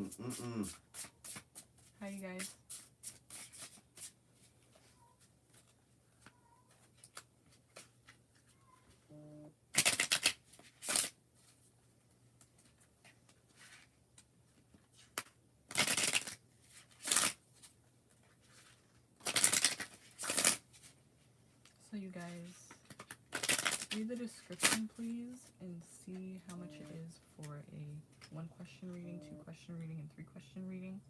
Hi, you guys. So you guys, read the description, please, and see how much it is for a 1-question reading, 2-question reading, and 3-question reading.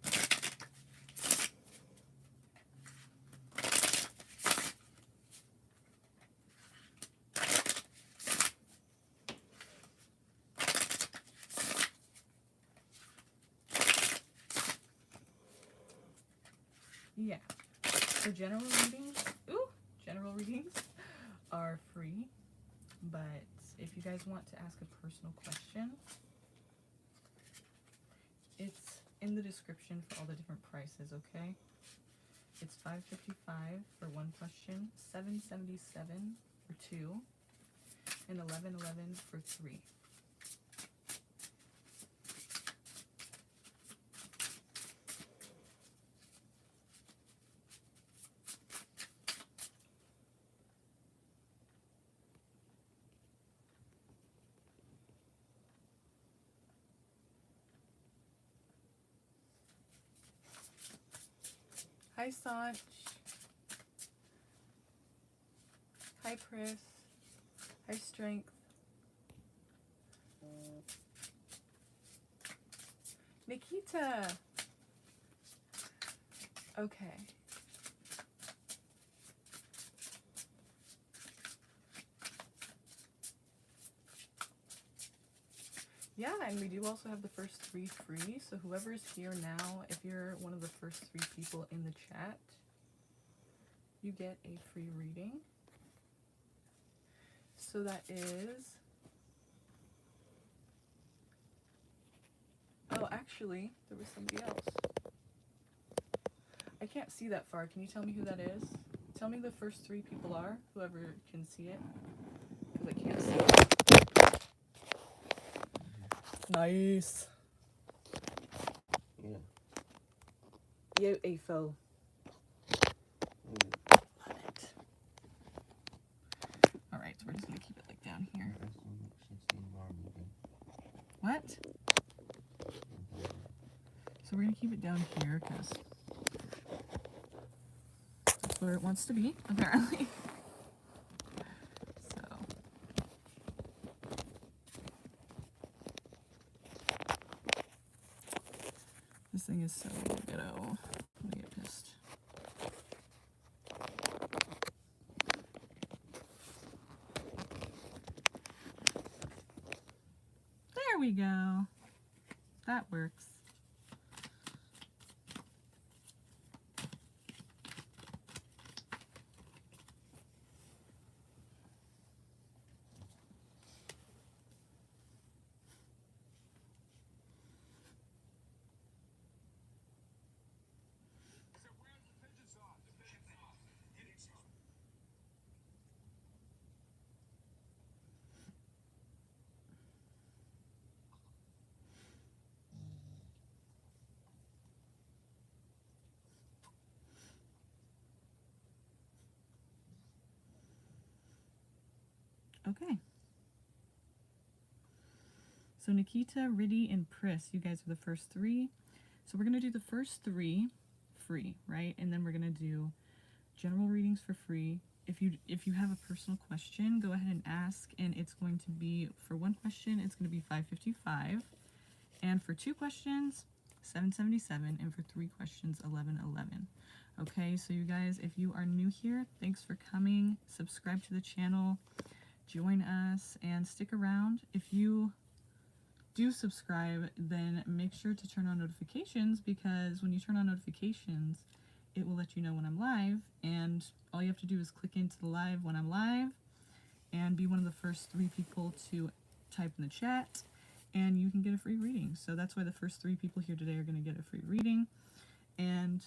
Yeah, for general readings, general readings are free, but if you guys want to ask a personal question, it's in the description for all the different prices, okay? It's $5.55 for 1 question, $7.77 for 2, and $11.11 for 3. Hi, Sanch. Hi, Chris. Hi, Strength. Nikita. Okay. Yeah, and we do also have the first 3 free, so whoever's here now, if you're one of the first 3 people in the chat, you get a free reading. So that is... Oh, actually, there was somebody else. I can't see that far. Can you tell me who that is? Tell me the first 3 people are, whoever can see it, because I can't see it. Nice. Yeah. Yo, AFO. Love it. Alright, so we're just going to keep it like down here. What? So we're going to keep it down here because that's where it wants to be, apparently. So. This thing is so ghetto. I'm going to get pissed. There we go. That works. Okay. So Nikita, Riddy, and Pris, you guys are the first 3. So we're going to do the first 3 free, right? And then we're going to do general readings for free. If you have a personal question, go ahead and ask, and it's going to be, for 1 question, it's going to be $5.55, and for 2 questions, $7.77, and for 3 questions, $11.11. Okay, so you guys, if you are new here, thanks for coming. Subscribe to the channel, join us, and stick around. If you do subscribe, then make sure to turn on notifications, because when you turn on notifications, it will let you know when I'm live, and all you have to do is click into the live when I'm live and be one of the first 3 people to type in the chat, and you can get a free reading. So that's why the first 3 people here today are going to get a free reading, and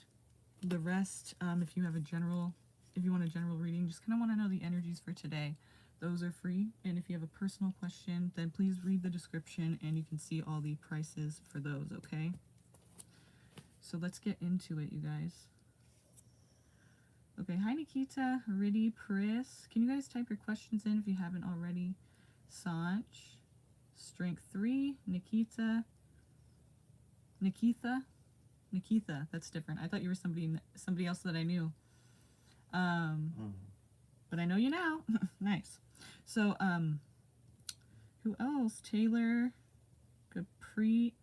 the rest, if you want a general reading, just kind of want to know the energies for today, those are free. And if you have a personal question, then please read the description and you can see all the prices for those, okay? so let's get into it, you guys. Okay, hi Nikita, Riddy, Pris. Can you guys type your questions in if you haven't already? Sanch, Strength 3, Nikita, that's different. I thought you were somebody else that I knew. But I know you now. Nice. So, who else? Taylor, Capreet.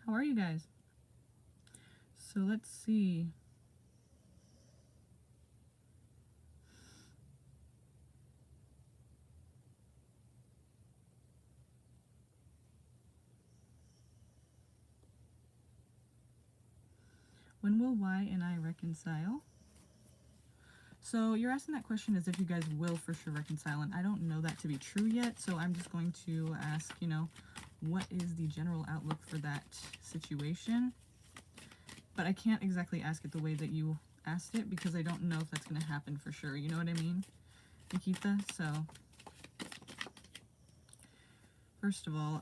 How are you guys? So let's see. When will Y and I reconcile? So you're asking that question as if you guys will for sure reconcile, and I don't know that to be true yet, so I'm just going to ask, you know, what is the general outlook for that situation? But I can't exactly ask it the way that you asked it because I don't know if that's going to happen for sure, you know what I mean, Nikita? So, first of all,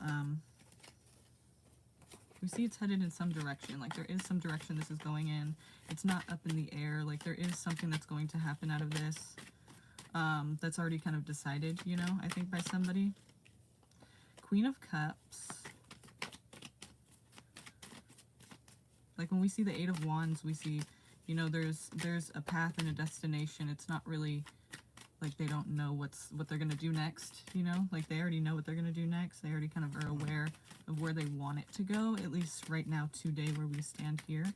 we see it's headed in some direction. Like, there is some direction this is going in. It's not up in the air. Like, there is something that's going to happen out of this. That's already kind of decided, you know, I think by somebody. Queen of Cups. Like, when we see the Eight of Wands, we see, you know, there's a path and a destination. It's not really like they don't know what they're going to do next, you know? Like, they already know what they're going to do next. They already kind of are aware of where they want it to go, at least right now, today, where we stand here.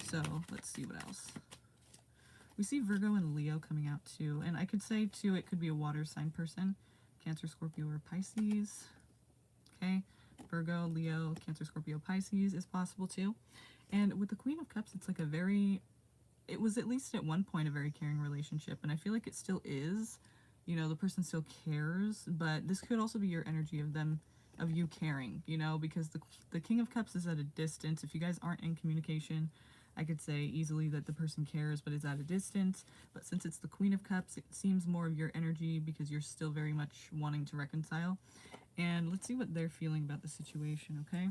So, let's see what else. We see Virgo and Leo coming out, too. And I could say, too, it could be a water sign person. Cancer, Scorpio, or Pisces. Okay? Virgo, Leo, Cancer, Scorpio, Pisces is possible, too. And with the Queen of Cups, it's like a very... It was at least at one point a very caring relationship, and I feel like it still is. You know, the person still cares, but this could also be your energy of you caring, you know, because the King of Cups is at a distance. If you guys aren't in communication, I could say easily that the person cares, but is at a distance. But since it's the Queen of Cups, it seems more of your energy because you're still very much wanting to reconcile. And let's see what they're feeling about the situation, okay?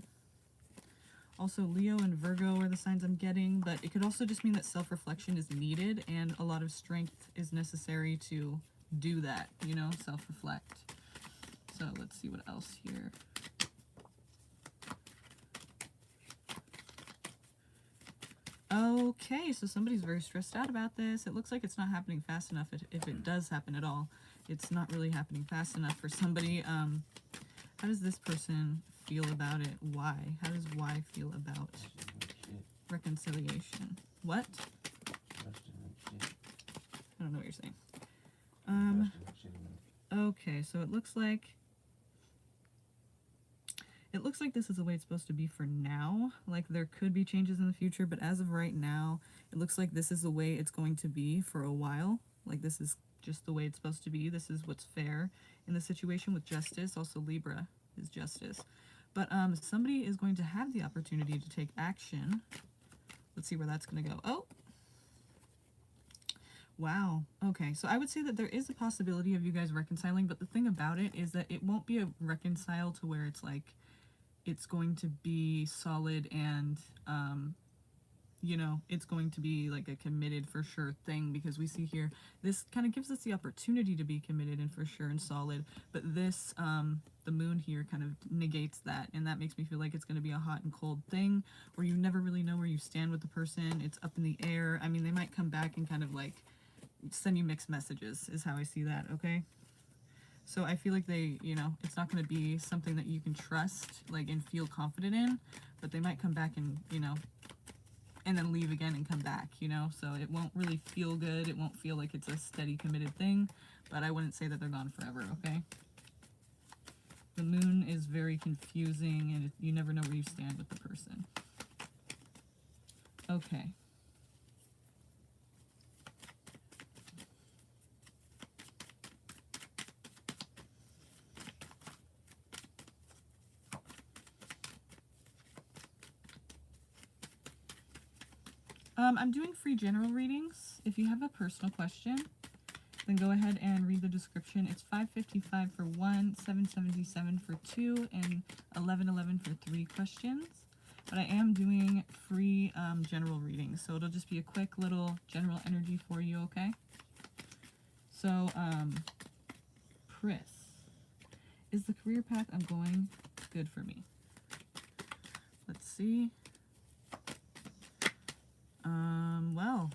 Also, Leo and Virgo are the signs I'm getting, but it could also just mean that self-reflection is needed and a lot of strength is necessary to do that, you know, self-reflect. So let's see what else here. Okay, so somebody's very stressed out about this. It looks like it's not happening fast enough. If it does happen at all, it's not really happening fast enough for somebody. How does this person feel about it? Why? How does Y feel about reconciliation? What? I don't know what you're saying. Okay, so it looks like this is the way it's supposed to be for now. Like, there could be changes in the future, but as of right now, it looks like this is the way it's going to be for a while. Like, this is just the way it's supposed to be. This is what's fair in the situation with justice. Also, Libra is justice. But somebody is going to have the opportunity to take action. Let's see where that's going to go. Oh! Wow. Okay, so I would say that there is a possibility of you guys reconciling, but the thing about it is that it won't be a reconcile to where it's like, it's going to be solid and, you know, it's going to be like a committed for sure thing, because we see here, this kind of gives us the opportunity to be committed and for sure and solid, but this, the moon here kind of negates that, and that makes me feel like it's going to be a hot and cold thing, where you never really know where you stand with the person. It's up in the air. I mean, they might come back and kind of like send you mixed messages, is how I see that, okay? So I feel like they, you know, it's not going to be something that you can trust, like, and feel confident in, but they might come back and, you know, and then leave again and come back, you know? So it won't really feel good. It won't feel like it's a steady, committed thing, but I wouldn't say that they're gone forever, okay? The moon is very confusing, and you never know where you stand with the person. Okay. I'm doing free general readings. If you have a personal question, then go ahead and read the description. It's $5.55 for 1, $7.77 for 2, and $11.11 for 3 questions. But I am doing free be general readings, so it'll just be a quick little general energy for you, okay? So, Pris, is the career path I'm going good for me? Let's see. Well,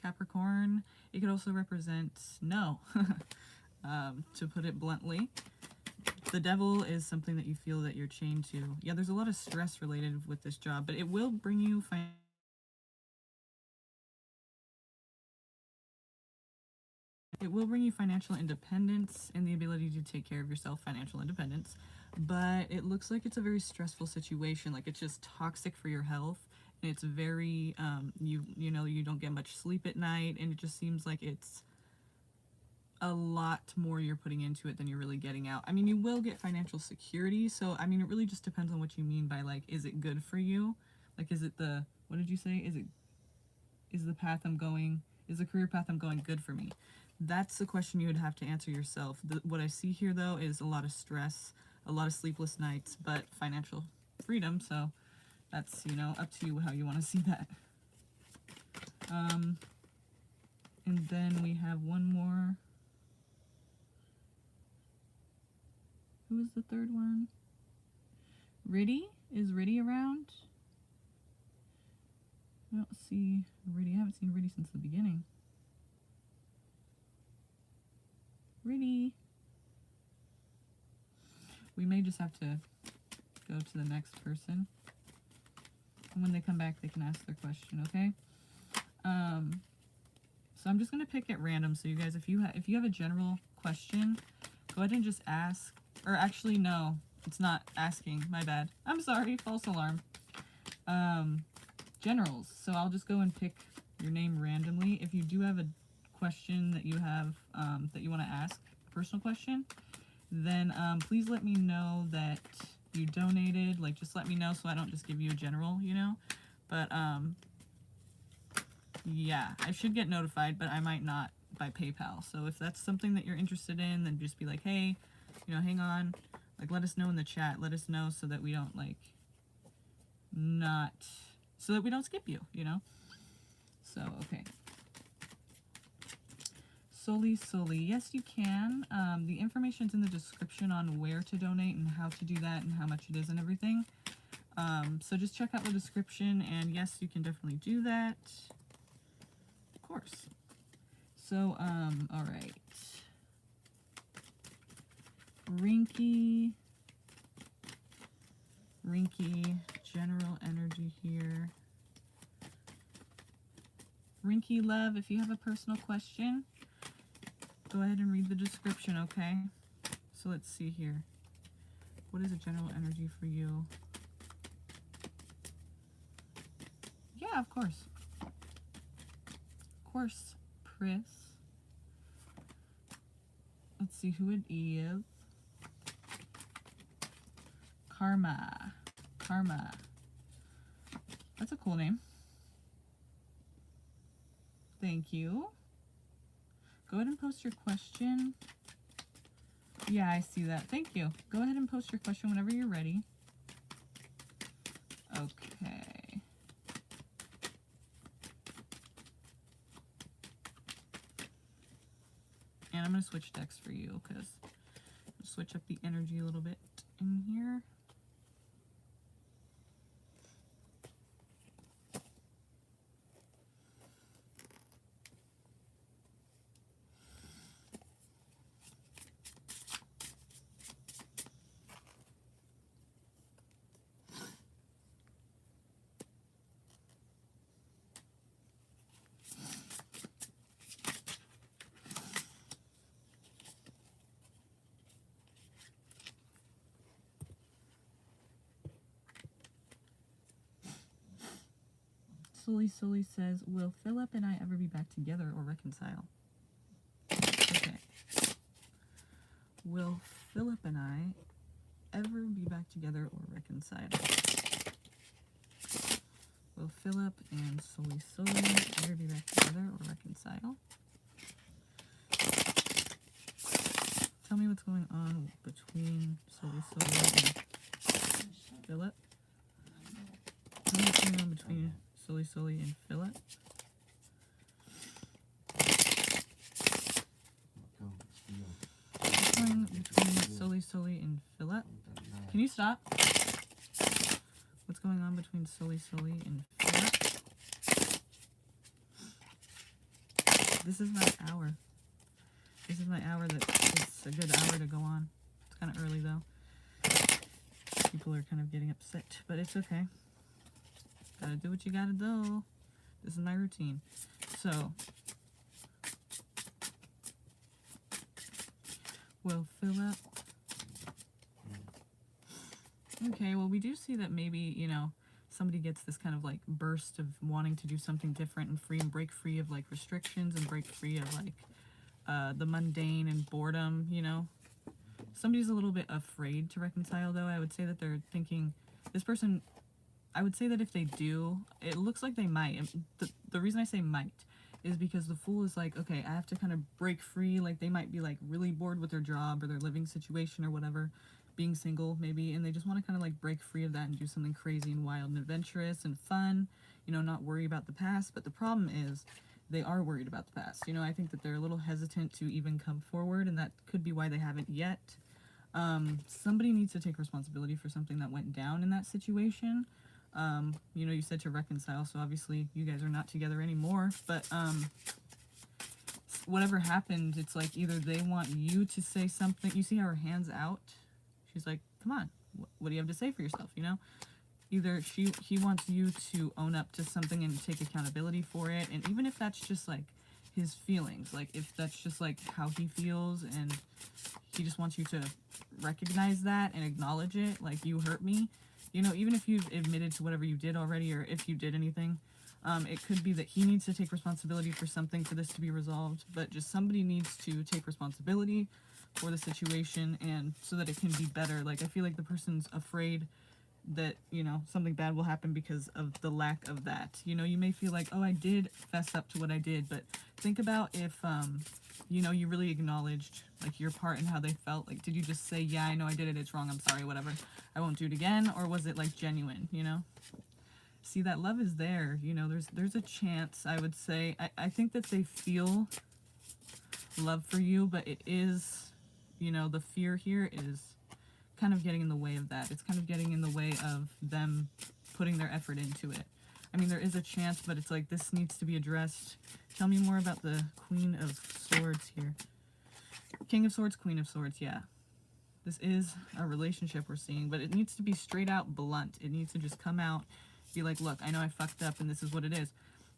Capricorn, it could also represent no, to put it bluntly. The devil is something that you feel that you're chained to. Yeah, there's a lot of stress related with this job, but it will bring you financial independence and the ability to take care of yourself, financial independence. But it looks like it's a very stressful situation. Like, it's just toxic for your health. And it's very, you know, you don't get much sleep at night. And it just seems like it's a lot more you're putting into it than you're really getting out. I mean, you will get financial security. So, I mean, it really just depends on what you mean by, like, is it good for you? Like, is it the, what did you say? Is the career path I'm going good for me? That's the question you would have to answer yourself. What I see here, though, is a lot of stress, a lot of sleepless nights, but financial freedom. So that's, you know, up to you how you want to see that. And then we have one more. Who is the third one? Riddy? Is Riddy around? I don't see Riddy. I haven't seen Riddy since the beginning. Riddy. We may just have to go to the next person. And when they come back, they can ask their question, okay? So I'm just going to pick at random. So you guys, if you have a general question, go ahead and just ask. Or actually, no, it's not asking. My bad. I'm sorry. False alarm. Generals. So I'll just go and pick your name randomly. If you do have a question that you have, that you want to ask, a personal question, then please let me know that you donated. Like, just let me know so I don't just give you a general, you know? But, yeah, I should get notified, but I might not by PayPal. So if that's something that you're interested in, then just be like, hey, you know, hang on. Like, let us know in the chat. Let us know so that we don't, like, so that we don't skip you, you know? So, okay. Soli. Yes, you can. The information's in the description on where to donate and how to do that and how much it is and everything. So just check out the description, and yes, you can definitely do that. Of course. So, all right. Rinky, general energy here. Rinky, love, if you have a personal question, go ahead and read the description, okay? So let's see here. What is a general energy for you? Yeah, of course. Of course, Pris. Let's see who it is. Karma. That's a cool name. Thank you. Go ahead and post your question. Yeah, I see that. Thank you. Go ahead and post your question whenever you're ready. Okay. And I'm going to switch decks for you because I'll switch up the energy a little bit in here. Sully says, will Philip and I ever be back together or reconcile? Okay. Will Philip and I ever be back together or reconcile? Will Philip and Sully ever be back together or reconcile? Tell me what's going on between Sully and Philip. Tell me what's going on between Soli Soli and Philip. What's going between Soli Soli and Philip? Can you stop? What's going on between Soli Soli and Philip? This is my hour. This is my hour that it's a good hour to go on. It's kind of early though. People are kind of getting upset, but it's okay. Gotta do what you gotta do. This is my routine. So, we'll fill up. Okay, well we do see that maybe, you know, somebody gets this kind of like burst of wanting to do something different and free and break free of like restrictions and break free of like the mundane and boredom, you know. Somebody's a little bit afraid to reconcile though. I would say that they're thinking, this person, I would say that if they do, it looks like they might. And the reason I say might is because the Fool is like, okay, I have to kind of break free. Like they might be like really bored with their job or their living situation or whatever, being single maybe, and they just want to kind of like break free of that and do something crazy and wild and adventurous and fun, you know, not worry about the past. But the problem is they are worried about the past. You know, I think that they're a little hesitant to even come forward, and that could be why they haven't yet. Somebody needs to take responsibility for something that went down in that situation. You know, you said to reconcile, so obviously you guys are not together anymore, but whatever happened, it's like either they want you to say something. You see her hands out? She's like, come on, what do you have to say for yourself, you know? Either he wants you to own up to something and take accountability for it, and even if that's just like his feelings, like if that's just like how he feels and he just wants you to recognize that and acknowledge it, like you hurt me, you know, even if you've admitted to whatever you did already or if you did anything, it could be that he needs to take responsibility for something for this to be resolved, but just somebody needs to take responsibility for the situation and so that it can be better. Like I feel like the person's afraid that, you know, something bad will happen because of the lack of that. You know, you may feel like, oh, I did fess up to what I did, but think about if, you know, you really acknowledged, like, your part and how they felt. Like, did you just say, yeah, I know I did it, it's wrong, I'm sorry, whatever, I won't do it again? Or was it, like, genuine, you know? See, that love is there, you know, there's a chance, I would say. I think that they feel love for you, but it is, you know, the fear here is kind of getting in the way of that. It's kind of getting in the way of them putting their effort into it. I mean, there is a chance, but it's like this needs to be addressed. Tell me more about the Queen of Swords here. King of Swords, Queen of Swords, yeah. This is a relationship we're seeing, but it needs to be straight out blunt. It needs to just come out, be like, look, I know I fucked up and this is what it is.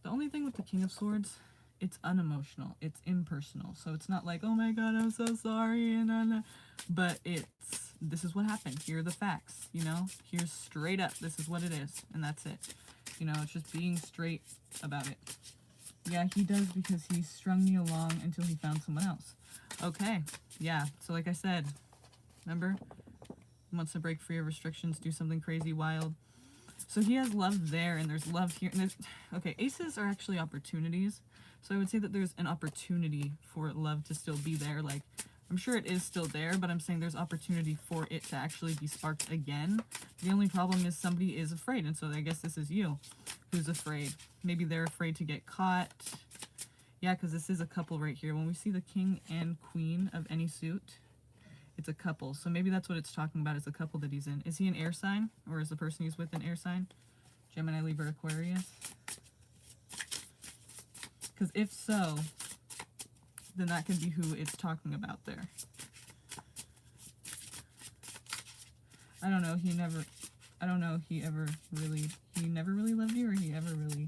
The only thing with the King of Swords, it's unemotional, it's impersonal. So it's not like, oh my god, I'm so sorry, and but it's, this is what happened, here are the facts, you know, here's straight up, this is what it is, and that's it. You know, it's just being straight about it. Yeah, he does, because he strung me along until he found someone else. Okay, yeah, so like I said, remember, he wants to break free of restrictions, do something crazy, wild. So he has love there, and there's love here, and there's, okay, aces are actually opportunities. So I would say that there's an opportunity for love to still be there. Like, I'm sure it is still there, but I'm saying there's opportunity for it to actually be sparked again. The only problem is somebody is afraid, and so I guess this is you who's afraid. Maybe they're afraid to get caught. Yeah, because this is a couple right here. When we see the king and queen of any suit, it's a couple. So maybe that's what it's talking about, is the couple that he's in. Is he an air sign, or is the person he's with an air sign? Gemini, Libra, Aquarius? Because if so, then that could be who it's talking about there. I don't know, he never really loved you, or he ever really...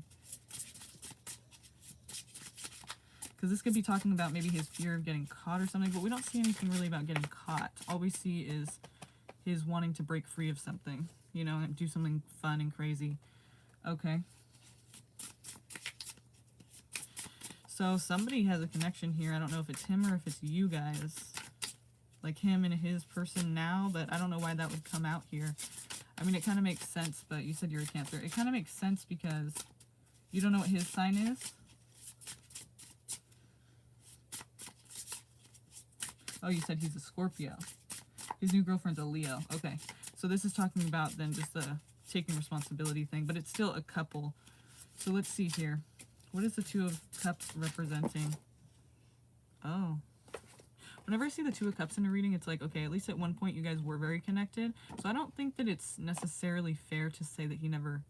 Because this could be talking about maybe his fear of getting caught or something, but we don't see anything really about getting caught. All we see is his wanting to break free of something, you know, and do something fun and crazy. Okay. So somebody has a connection here. I don't know if it's him or if it's you guys. Like him and his person now, but I don't know why that would come out here. I mean, it kind of makes sense, but you said you're a Cancer. It kind of makes sense because you don't know what his sign is. Oh, you said he's a Scorpio. His new girlfriend's a Leo. Okay. So this is talking about then just the taking responsibility thing, but it's still a couple. So let's see here. What is the Two of Cups representing? Oh. Whenever I see the Two of Cups in a reading, it's like, okay, at least at one point you guys were very connected. So I don't think that it's necessarily fair to say that he never,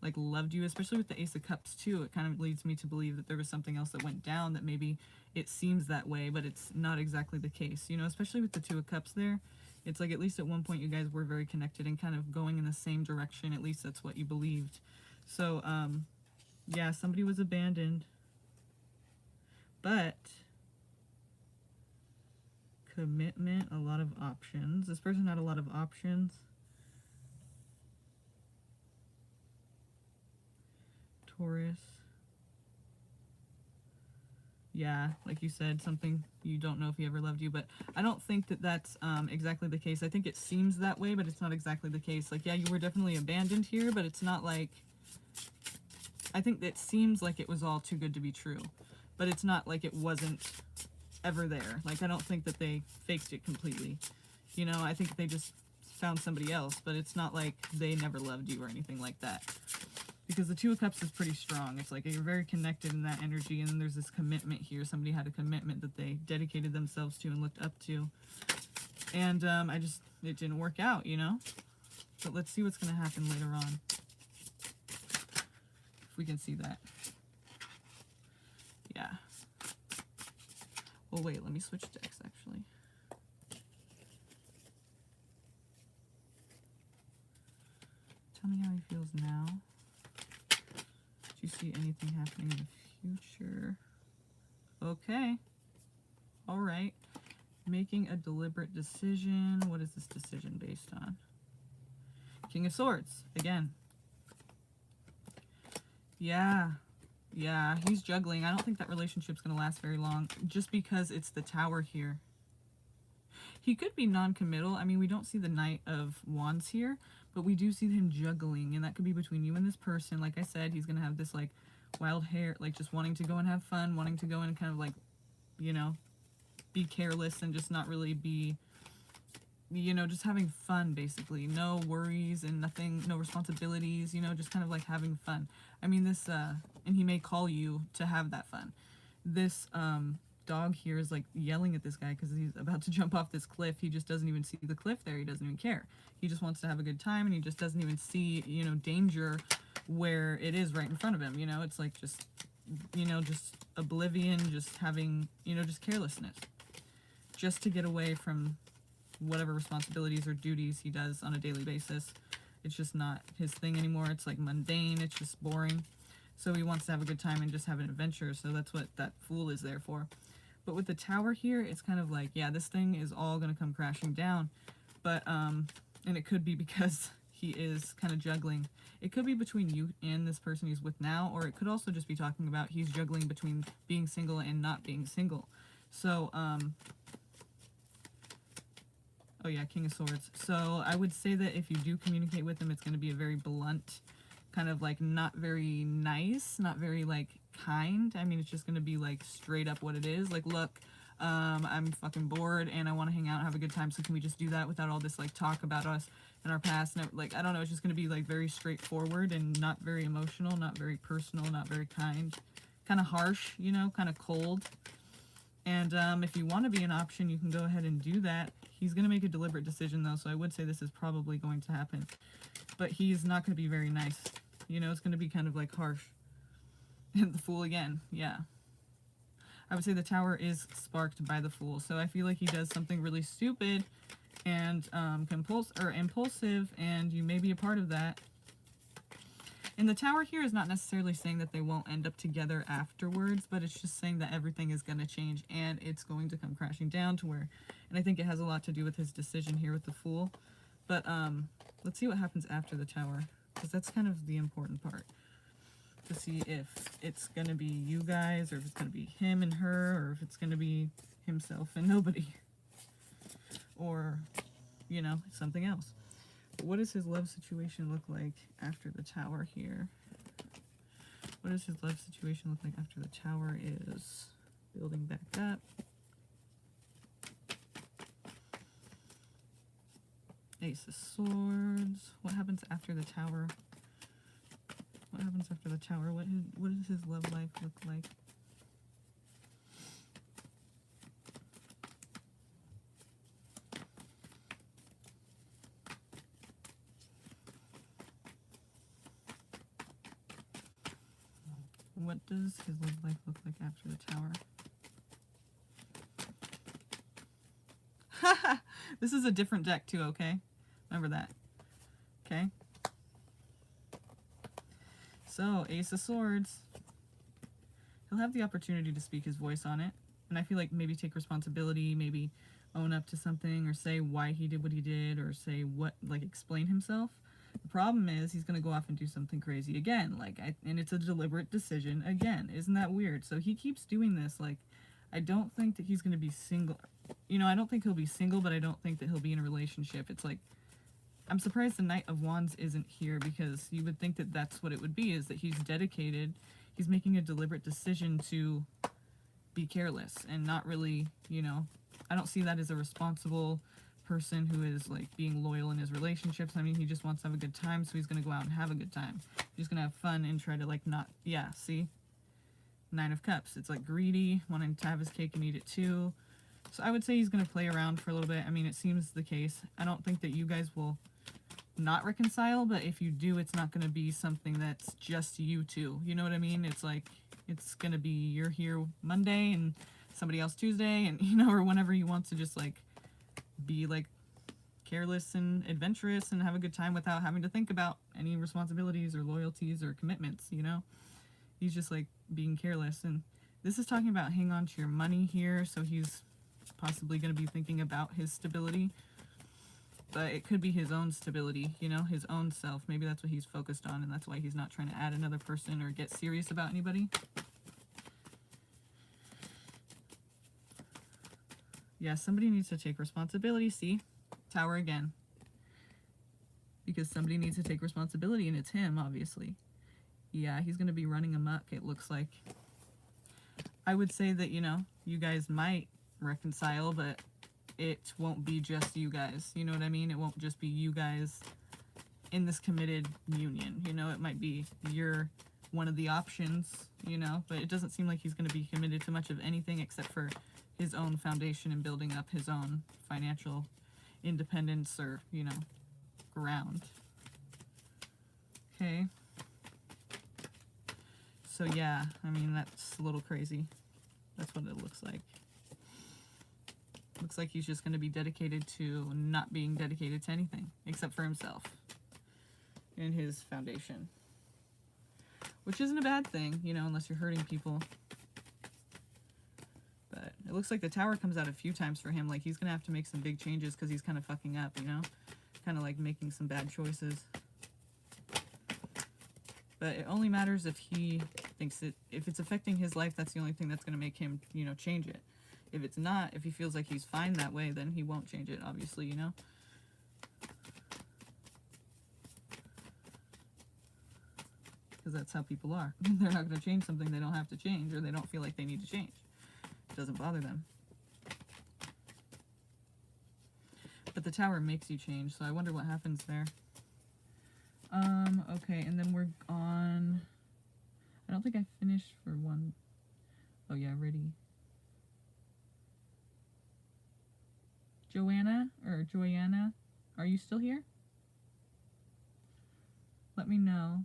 like, loved you, especially with the Ace of Cups too. It kind of leads me to believe that there was something else that went down, that maybe it seems that way, but it's not exactly the case. You know, especially with the Two of Cups there, it's like at least at one point you guys were very connected and kind of going in the same direction. At least that's what you believed. So, yeah, somebody was abandoned. But commitment, a lot of options. This person had a lot of options. Taurus. Yeah, like you said, something you don't know if he ever loved you, but I don't think that that's exactly the case. I think it seems that way, but it's not exactly the case. Like, yeah, you were definitely abandoned here, but it's not like... I think it seems like it was all too good to be true, but it's not like it wasn't ever there. Like, I don't think that they faked it completely. You know, I think they just found somebody else, but it's not like they never loved you or anything like that. Because the Two of Cups is pretty strong. It's like you're very connected in that energy, and then there's this commitment here. Somebody had a commitment that they dedicated themselves to and looked up to. And it didn't work out, you know? But let's see what's going to happen later on. If we can see that. Yeah. Oh, wait, let me switch decks, actually. Tell me how he feels now. Do you see anything happening in the future? Okay. All right. Making a deliberate decision. What is this decision based on? King of Swords. Again. Yeah. Yeah, he's juggling. I don't think that relationship's going to last very long, just because it's the Tower here. He could be non-committal. I mean, we don't see the Knight of Wands here, but we do see him juggling, and that could be between you and this person. Like I said, he's going to have this, like, wild hair, like, just wanting to go and have fun, wanting to go and kind of, like, you know, be careless and just not really be, you know, just having fun, basically. No worries and nothing, no responsibilities, you know, just kind of, like, having fun. I mean, this, and he may call you to have that fun. This, dog here is like yelling at this guy because he's about to jump off this cliff. He just doesn't even see the cliff there. He doesn't even care. He just wants to have a good time, and he just doesn't even see, you know, danger where it is right in front of him. You know, it's like just, you know, just oblivion, just having, you know, just carelessness, just to get away from whatever responsibilities or duties he does on a daily basis. It's just not his thing anymore. It's like mundane. It's just boring. So he wants to have a good time and just have an adventure. So that's what that Fool is there for. But with the Tower here, it's kind of like, yeah, this thing is all going to come crashing down. But, and it could be because he is kind of juggling. It could be between you and this person he's with now, or it could also just be talking about he's juggling between being single and not being single. So, oh yeah, King of Swords. So I would say that if you do communicate with him, it's going to be a very blunt, kind of like not very nice, not very like kind. I mean, it's just going to be like straight up what it is. Like, look, I'm fucking bored and I want to hang out and have a good time. So can we just do that without all this like talk about us and our past? And like, I don't know. It's just going to be like very straightforward and not very emotional, not very personal, not very kind, kind of harsh, you know, kind of cold. And if you want to be an option, you can go ahead and do that. He's going to make a deliberate decision, though, so I would say this is probably going to happen. But he's not going to be very nice. You know, it's going to be kind of, like, harsh. And the Fool again, yeah. I would say the Tower is sparked by the Fool, so I feel like he does something really stupid and impulsive, and you may be a part of that. And the Tower here is not necessarily saying that they won't end up together afterwards, but it's just saying that everything is going to change and it's going to come crashing down to where, and I think it has a lot to do with his decision here with the Fool. But let's see what happens after the Tower, because that's kind of the important part, to see if it's going to be you guys, or if it's going to be him and her, or if it's going to be himself and nobody, or, you know, something else. What does his love situation look like after the Tower here? What does his love situation look like after the Tower is building back up? Ace of Swords. What happens after the Tower? What happens after the Tower? What does his love life look like? What does his love life look like after the Tower? This is a different deck too, okay? Remember that. Okay? So, Ace of Swords. He'll have the opportunity to speak his voice on it. And I feel like maybe take responsibility, maybe own up to something, or say why he did what he did, or say what, like, explain himself. The problem is he's going to go off and do something crazy again, and it's a deliberate decision again. Isn't that weird? So he keeps doing this. Like, I don't think that he's going to be single. You know, I don't think he'll be single, but I don't think that he'll be in a relationship. It's like, I'm surprised the Knight of Wands isn't here, because you would think that that's what it would be, is that he's dedicated. He's making a deliberate decision to be careless and not really, you know, I don't see that as a responsible person who is, like, being loyal in his relationships. I mean, he just wants to have a good time, so he's going to go out and have a good time. He's going to have fun and try to, like, not, yeah, see? Nine of Cups. It's, like, greedy, wanting to have his cake and eat it too. So I would say he's going to play around for a little bit. I mean, it seems the case. I don't think that you guys will not reconcile, but if you do, it's not going to be something that's just you two. You know what I mean? It's like, it's going to be you're here Monday and somebody else Tuesday, and, you know, or whenever he wants to just, like, be, like, careless and adventurous and have a good time without having to think about any responsibilities or loyalties or commitments, you know? He's just, like, being careless. And this is talking about hang on to your money here, so he's possibly going to be thinking about his stability. But it could be his own stability, you know, his own self. Maybe that's what he's focused on, and that's why he's not trying to add another person or get serious about anybody. Yeah, somebody needs to take responsibility. See? Tower again. Because somebody needs to take responsibility, and it's him, obviously. Yeah, he's going to be running amok, it looks like. I would say that, you know, you guys might reconcile, but it won't be just you guys. You know what I mean? It won't just be you guys in this committed union. You know, it might be you're one of the options, you know, but it doesn't seem like he's going to be committed to much of anything except for his own foundation and building up his own financial independence or, you know, ground. Okay. So yeah, I mean, that's a little crazy. That's what it looks like. Looks like he's just going to be dedicated to not being dedicated to anything except for himself and his foundation. Which isn't a bad thing, you know, unless you're hurting people. But it looks like the Tower comes out a few times for him. Like, he's going to have to make some big changes because he's kind of fucking up, you know? Kind of like making some bad choices. But it only matters if he thinks it, if it's affecting his life, that's the only thing that's going to make him, you know, change it. If it's not, if he feels like he's fine that way, then he won't change it, obviously, you know? Because that's how people are. They're not going to change something they don't have to change, or they don't feel like they need to change. It doesn't bother them. But the Tower makes you change, so I wonder what happens there. Okay, and then we're on... I don't think I finished for one. Oh yeah, ready. Joanna, are you still here? Let me know.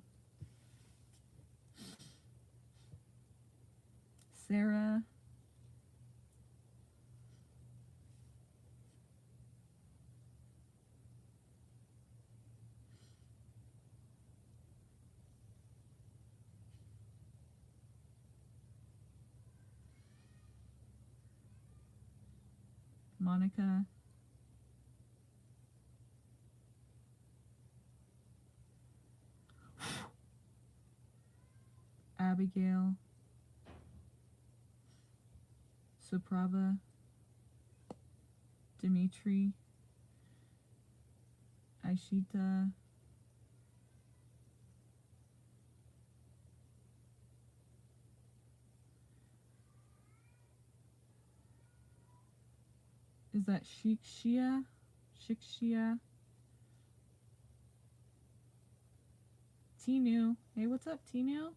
Sarah. Monica. Abigail. Suprava. Dimitri. Aishita. Is that Shikshia? Shikshia? Tinu. Hey, what's up, Tinu?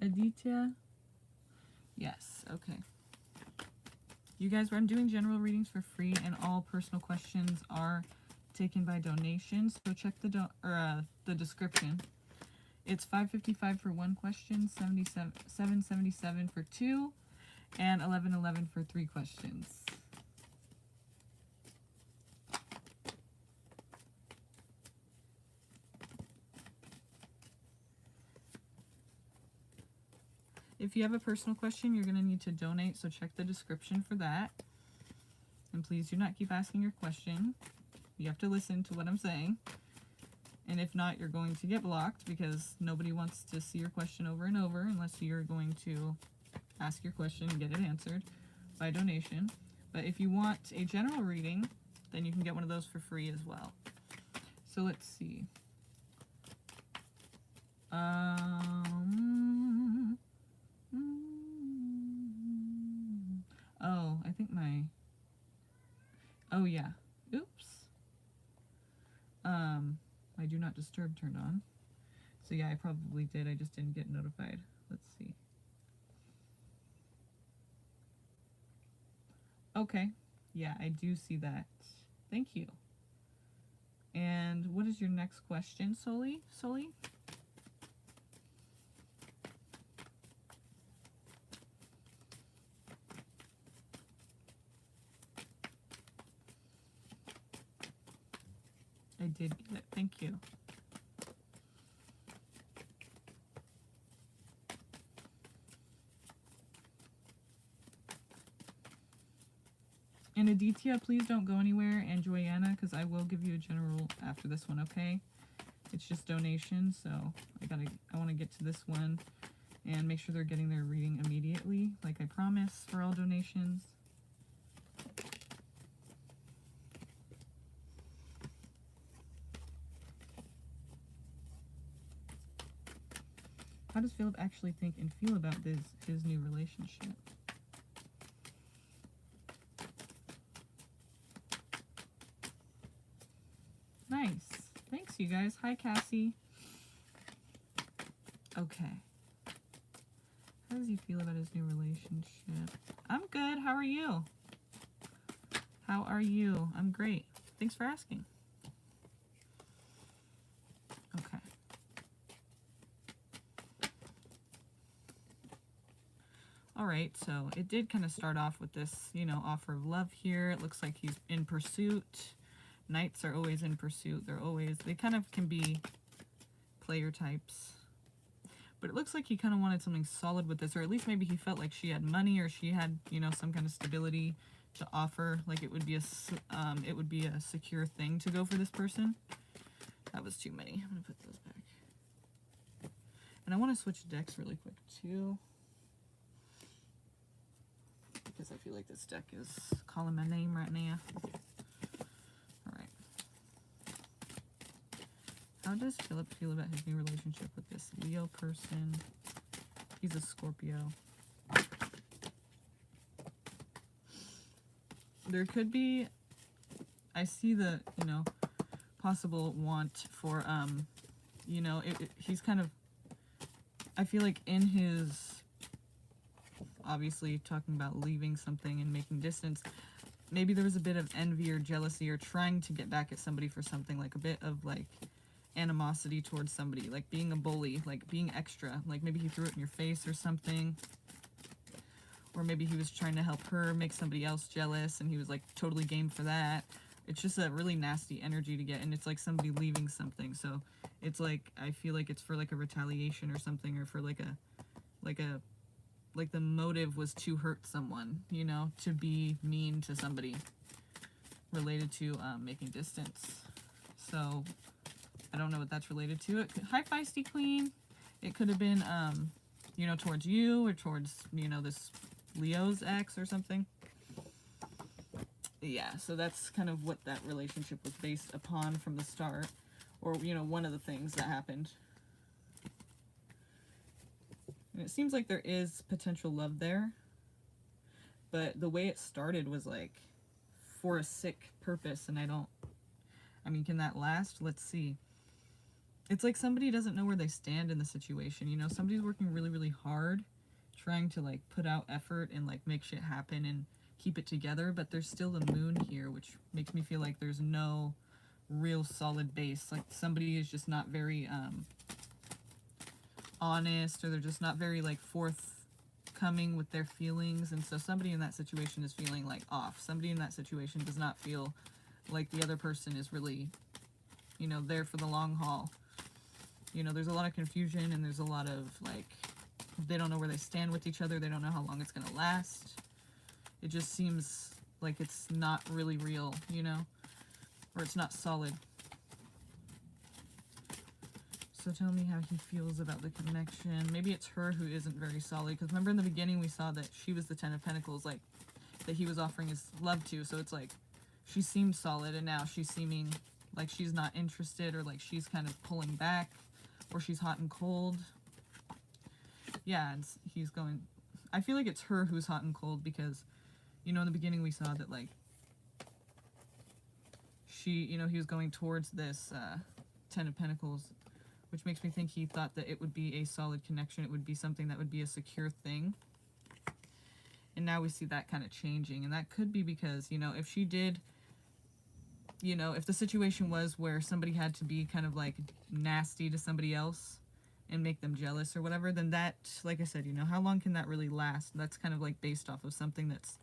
Aditya? Yes, okay. You guys, I'm doing general readings for free, and all personal questions are taken by donations. So check the description. It's $5.55 for one question, $7.77 for two, and $11.11 for three questions. If you have a personal question, you're going to need to donate, so check the description for that. And please do not keep asking your question. You have to listen to what I'm saying. And if not, you're going to get blocked because nobody wants to see your question over and over unless you're going to ask your question and get it answered by donation. But if you want a general reading, then you can get one of those for free as well. So let's see. Oh, I think oh yeah, oops. My do not disturb turned on. So yeah, I probably did, I just didn't get notified. Let's see. Okay, yeah, I do see that. Thank you. And what is your next question, Soli? I did get it. Thank you. And Aditya, please don't go anywhere, and Joanna, because I will give you a general after this one, okay? It's just donations, so I want to get to this one and make sure they're getting their reading immediately, like I promised for all donations. How does Philip actually think and feel about his new relationship? Nice. Thanks, you guys. Hi, Cassie. Okay. How does he feel about his new relationship? I'm good. How are you? How are you? I'm great. Thanks for asking. Okay. All right, so it did kind of start off with this, offer of love here. It looks like he's in pursuit. Knights are always in pursuit. They kind of can be player types. But it looks like he kind of wanted something solid with this, or at least maybe he felt like she had money, or she had, some kind of stability to offer. Like it would be a secure thing to go for this person. That was too many. I'm gonna put those back. And I want to switch decks really quick too, because I feel like this deck is calling my name right now. Alright. How does Philip feel about his new relationship with this Leo person? He's a Scorpio. There could be, I see the, possible want for, he's kind of, I feel like in his, obviously talking about leaving something and making distance, maybe there was a bit of envy or jealousy or trying to get back at somebody for something, like a bit of like animosity towards somebody, like being a bully, like being extra, like maybe he threw it in your face or something, or maybe he was trying to help her make somebody else jealous and he was like totally game for that. It's just a really nasty energy to get, and it's like somebody leaving something, so it's like I feel like it's for like a retaliation or something, or for like the motive was to hurt someone, to be mean to somebody related to making distance. So I don't know what that's related to. Hi, Feisty Queen. It could have been, towards you, or towards, this Leo's ex or something. Yeah, so that's kind of what that relationship was based upon from the start, or, one of the things that happened. And it seems like there is potential love there, but the way it started was like for a sick purpose, and I don't, I mean, can that last? Let's see. It's like somebody doesn't know where they stand in the situation. You know, somebody's working really, really hard, trying to like put out effort and like make shit happen and keep it together, but there's still the moon here, which makes me feel like there's no real solid base. Like somebody is just not very honest, or they're just not very like forthcoming with their feelings, and so somebody in that situation is feeling like off. Somebody in that situation does not feel like the other person is really, you know, there for the long haul. You know, there's a lot of confusion, and there's a lot of like, they don't know where they stand with each other. They don't know how long it's going to last. It just seems like it's not really real, you know, or it's not solid. So tell me how he feels about the connection. Maybe it's her who isn't very solid, because remember in the beginning we saw that she was the Ten of Pentacles, like, that he was offering his love to. So it's like she seemed solid, and now she's seeming like she's not interested, or like she's kind of pulling back, or she's hot and cold. Yeah, and he's going, I feel like it's her who's hot and cold, because, you know, in the beginning we saw that, like, she, you know, he was going towards this Ten of Pentacles, which makes me think he thought that it would be a solid connection. It would be something that would be a secure thing. And now we see that kind of changing. And that could be because, you know, if she did, you know, if the situation was where somebody had to be kind of like nasty to somebody else and make them jealous or whatever, then that, like I said, you know, how long can that really last? That's kind of like based off of something that's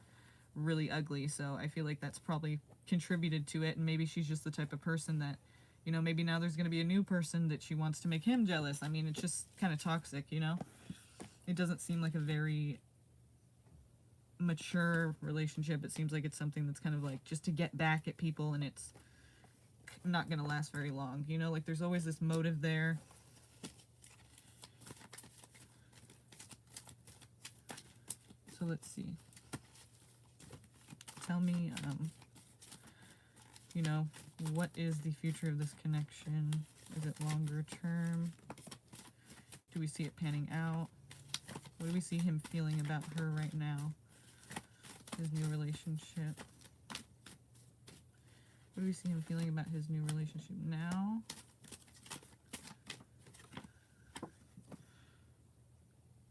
really ugly. So I feel like that's probably contributed to it. And maybe she's just the type of person that, you know, maybe now there's going to be a new person that she wants to make him jealous. I mean, it's just kind of toxic, you know? It doesn't seem like a very mature relationship. It seems like it's something that's kind of like just to get back at people, and it's not going to last very long, you know? Like there's always this motive there. So let's see. Tell me, you know, what is the future of this connection? Is it longer term? Do we see it panning out? What do we see him feeling about her right now? His new relationship. What do we see him feeling about his new relationship now?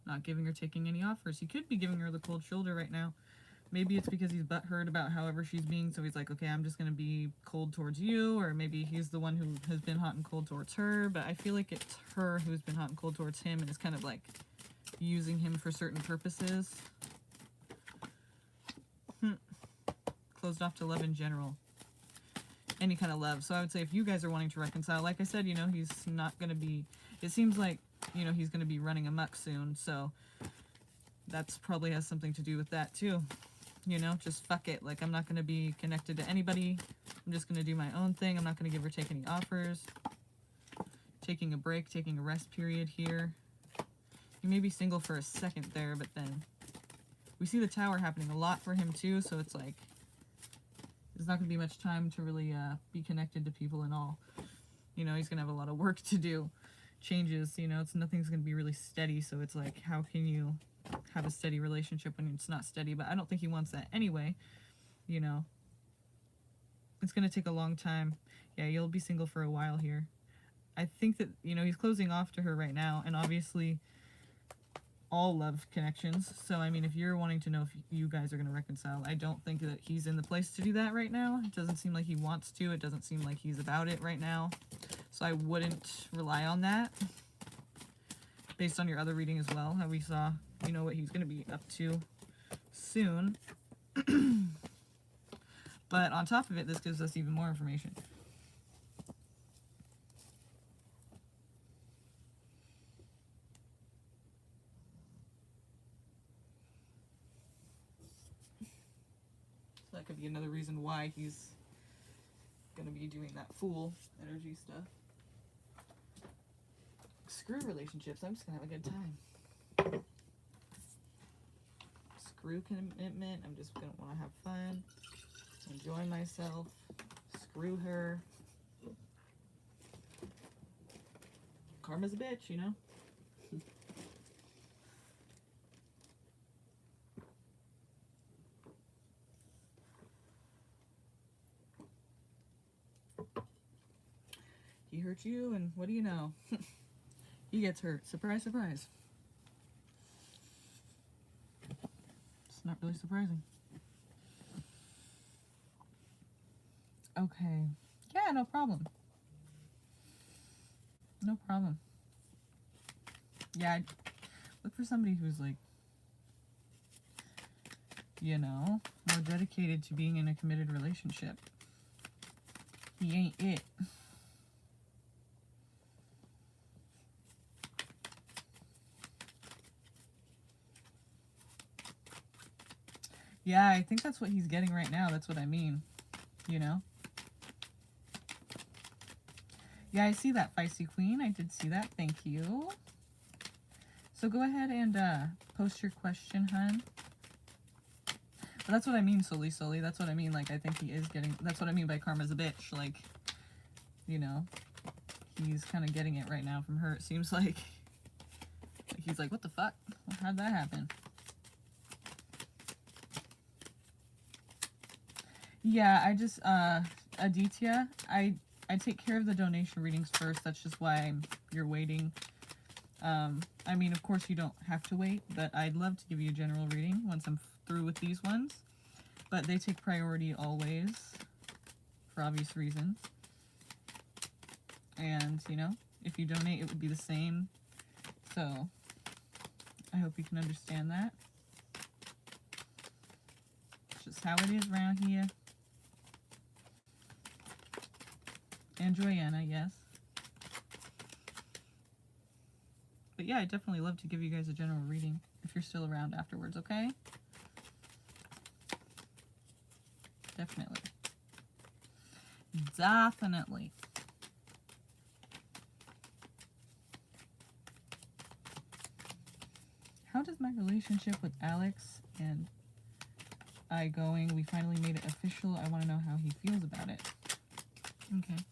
Not giving or taking any offers. He could be giving her the cold shoulder right now. Maybe it's because he's butthurt about however she's being, so he's like, okay, I'm just going to be cold towards you, or maybe he's the one who has been hot and cold towards her, but I feel like it's her who's been hot and cold towards him and is kind of like using him for certain purposes. Closed off to love in general. Any kind of love. So I would say if you guys are wanting to reconcile, like I said, you know, he's not going to be, it seems like, you know, he's going to be running amok soon, so that's probably has something to do with that too. You know, just fuck it. Like, I'm not going to be connected to anybody. I'm just going to do my own thing. I'm not going to give or take any offers. Taking a break, taking a rest period here. You may be single for a second there, but then we see the Tower happening a lot for him too, so it's like there's not going to be much time to really be connected to people and all. You know, he's going to have a lot of work to do. Changes, you know, nothing's going to be really steady, so it's like, how can you have a steady relationship when it's not steady? But I don't think he wants that anyway, you know. It's going to take a long time. Yeah, you'll be single for a while here. I think that, you know, he's closing off to her right now, and obviously all love connections. So, I mean, if you're wanting to know if you guys are going to reconcile, I don't think that he's in the place to do that right now. It doesn't seem like he wants to. It doesn't seem like he's about it right now. So I wouldn't rely on that. Based on your other reading as well, how we saw, you know, what he's going to be up to soon. But on top of it, this gives us even more information. So that could be another reason why he's going to be doing that fool energy stuff. Screw relationships. I'm just going to have a good time. Screw commitment. I'm just going to want to have fun. Enjoy myself. Screw her. Karma's a bitch, you know? He hurt you, and what do you know? He gets hurt. Surprise, surprise. It's not really surprising. Okay. Yeah, no problem. No problem. Yeah, I'd look for somebody who's like, you know, more dedicated to being in a committed relationship. He ain't it. Yeah, I think that's what he's getting right now. That's what I mean, you know? Yeah, I see that, Feisty Queen. I did see that. Thank you. So go ahead and post your question, hun. But that's what I mean, Soli. That's what I mean. Like, I think he is getting... That's what I mean by karma's a bitch. Like, you know, he's kind of getting it right now from her. It seems like he's like, what the fuck? How'd that happen? Yeah, I just, Aditya, I take care of the donation readings first. That's just why you're waiting. I mean, of course you don't have to wait, but I'd love to give you a general reading once I'm through with these ones. But they take priority always, for obvious reasons. And, you know, if you donate, it would be the same. So, I hope you can understand that. It's just how it is around here. And Joanna, yes. But yeah, I'd definitely love to give you guys a general reading if you're still around afterwards, okay? Definitely. Definitely. How does my relationship with Alex and I going? We finally made it official. I want to know how he feels about it. Okay.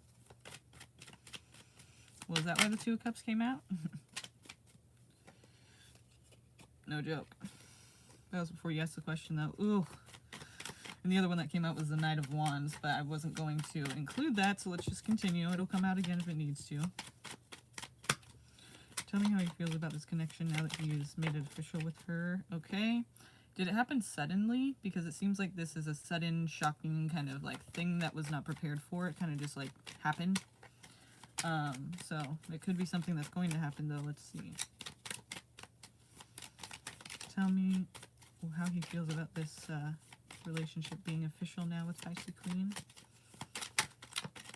Well, is that why the Two of Cups came out? No joke. That was before you asked the question, though. Ooh. And the other one that came out was the Knight of Wands, but I wasn't going to include that, so let's just continue. It'll come out again if it needs to. Tell me how he feels about this connection now that he's made it official with her. Okay. Did it happen suddenly? Because it seems like this is a sudden, shocking kind of like thing that was not prepared for. It kind of just like happened. So it could be something that's going to happen though. Let's see. Tell me how he feels about this relationship being official now with Feisty Queen.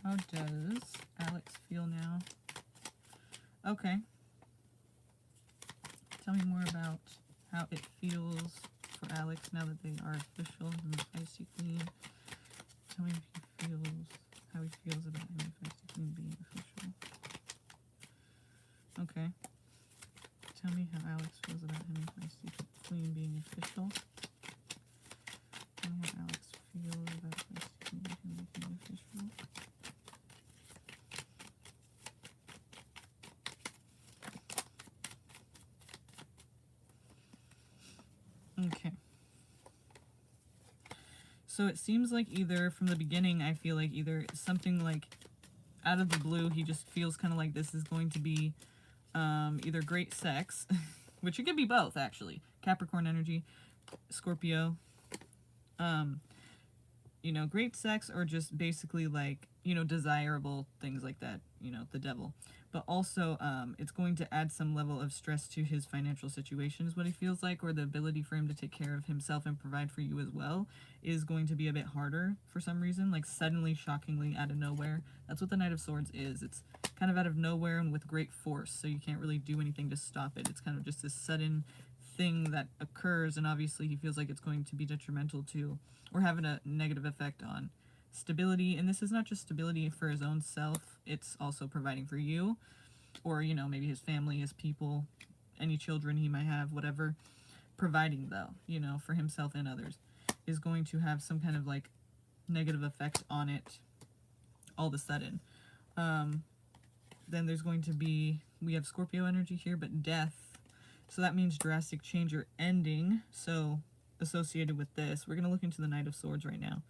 How does Alex feel now? Okay. Tell me more about how it feels for Alex now that they are official and Feisty Queen. Tell me if he feels, how he feels about him and Feisty Queen being official. Okay. Tell me how Alex feels about him and Feisty Queen being official. Tell me how Alex feels about Feisty Queen and him being official. Okay. So it seems like either from the beginning, I feel like either something like out of the blue, he just feels kind of like this is going to be either great sex, which it could be both actually. Capricorn energy, Scorpio, you know, great sex or just basically like, you know, desirable things like that, you know, the devil. But also, it's going to add some level of stress to his financial situation is what he feels like, or the ability for him to take care of himself and provide for you as well is going to be a bit harder for some reason, like suddenly, shockingly, out of nowhere. That's what the Knight of Swords is. It's kind of out of nowhere and with great force, so you can't really do anything to stop it. It's kind of just this sudden thing that occurs, and obviously he feels like it's going to be detrimental to, or having a negative effect on stability. And this is not just stability for his own self, it's also providing for you, or, you know, maybe his family, his people, any children he might have, whatever. Providing, though, you know, for himself and others is going to have some kind of like negative effect on it all of a sudden. Then there's going to be, we have Scorpio energy here, but death, so that means drastic change or ending. So associated with this, we're going to look into the Knight of Swords right now.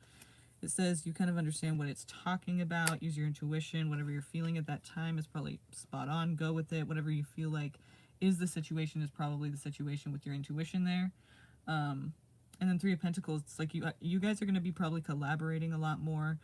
It says you kind of understand what it's talking about, use your intuition, whatever you're feeling at that time is probably spot on, go with it, whatever you feel like is the situation is probably the situation with your intuition there. And then Three of Pentacles, it's like you guys are going to be probably collaborating a lot more,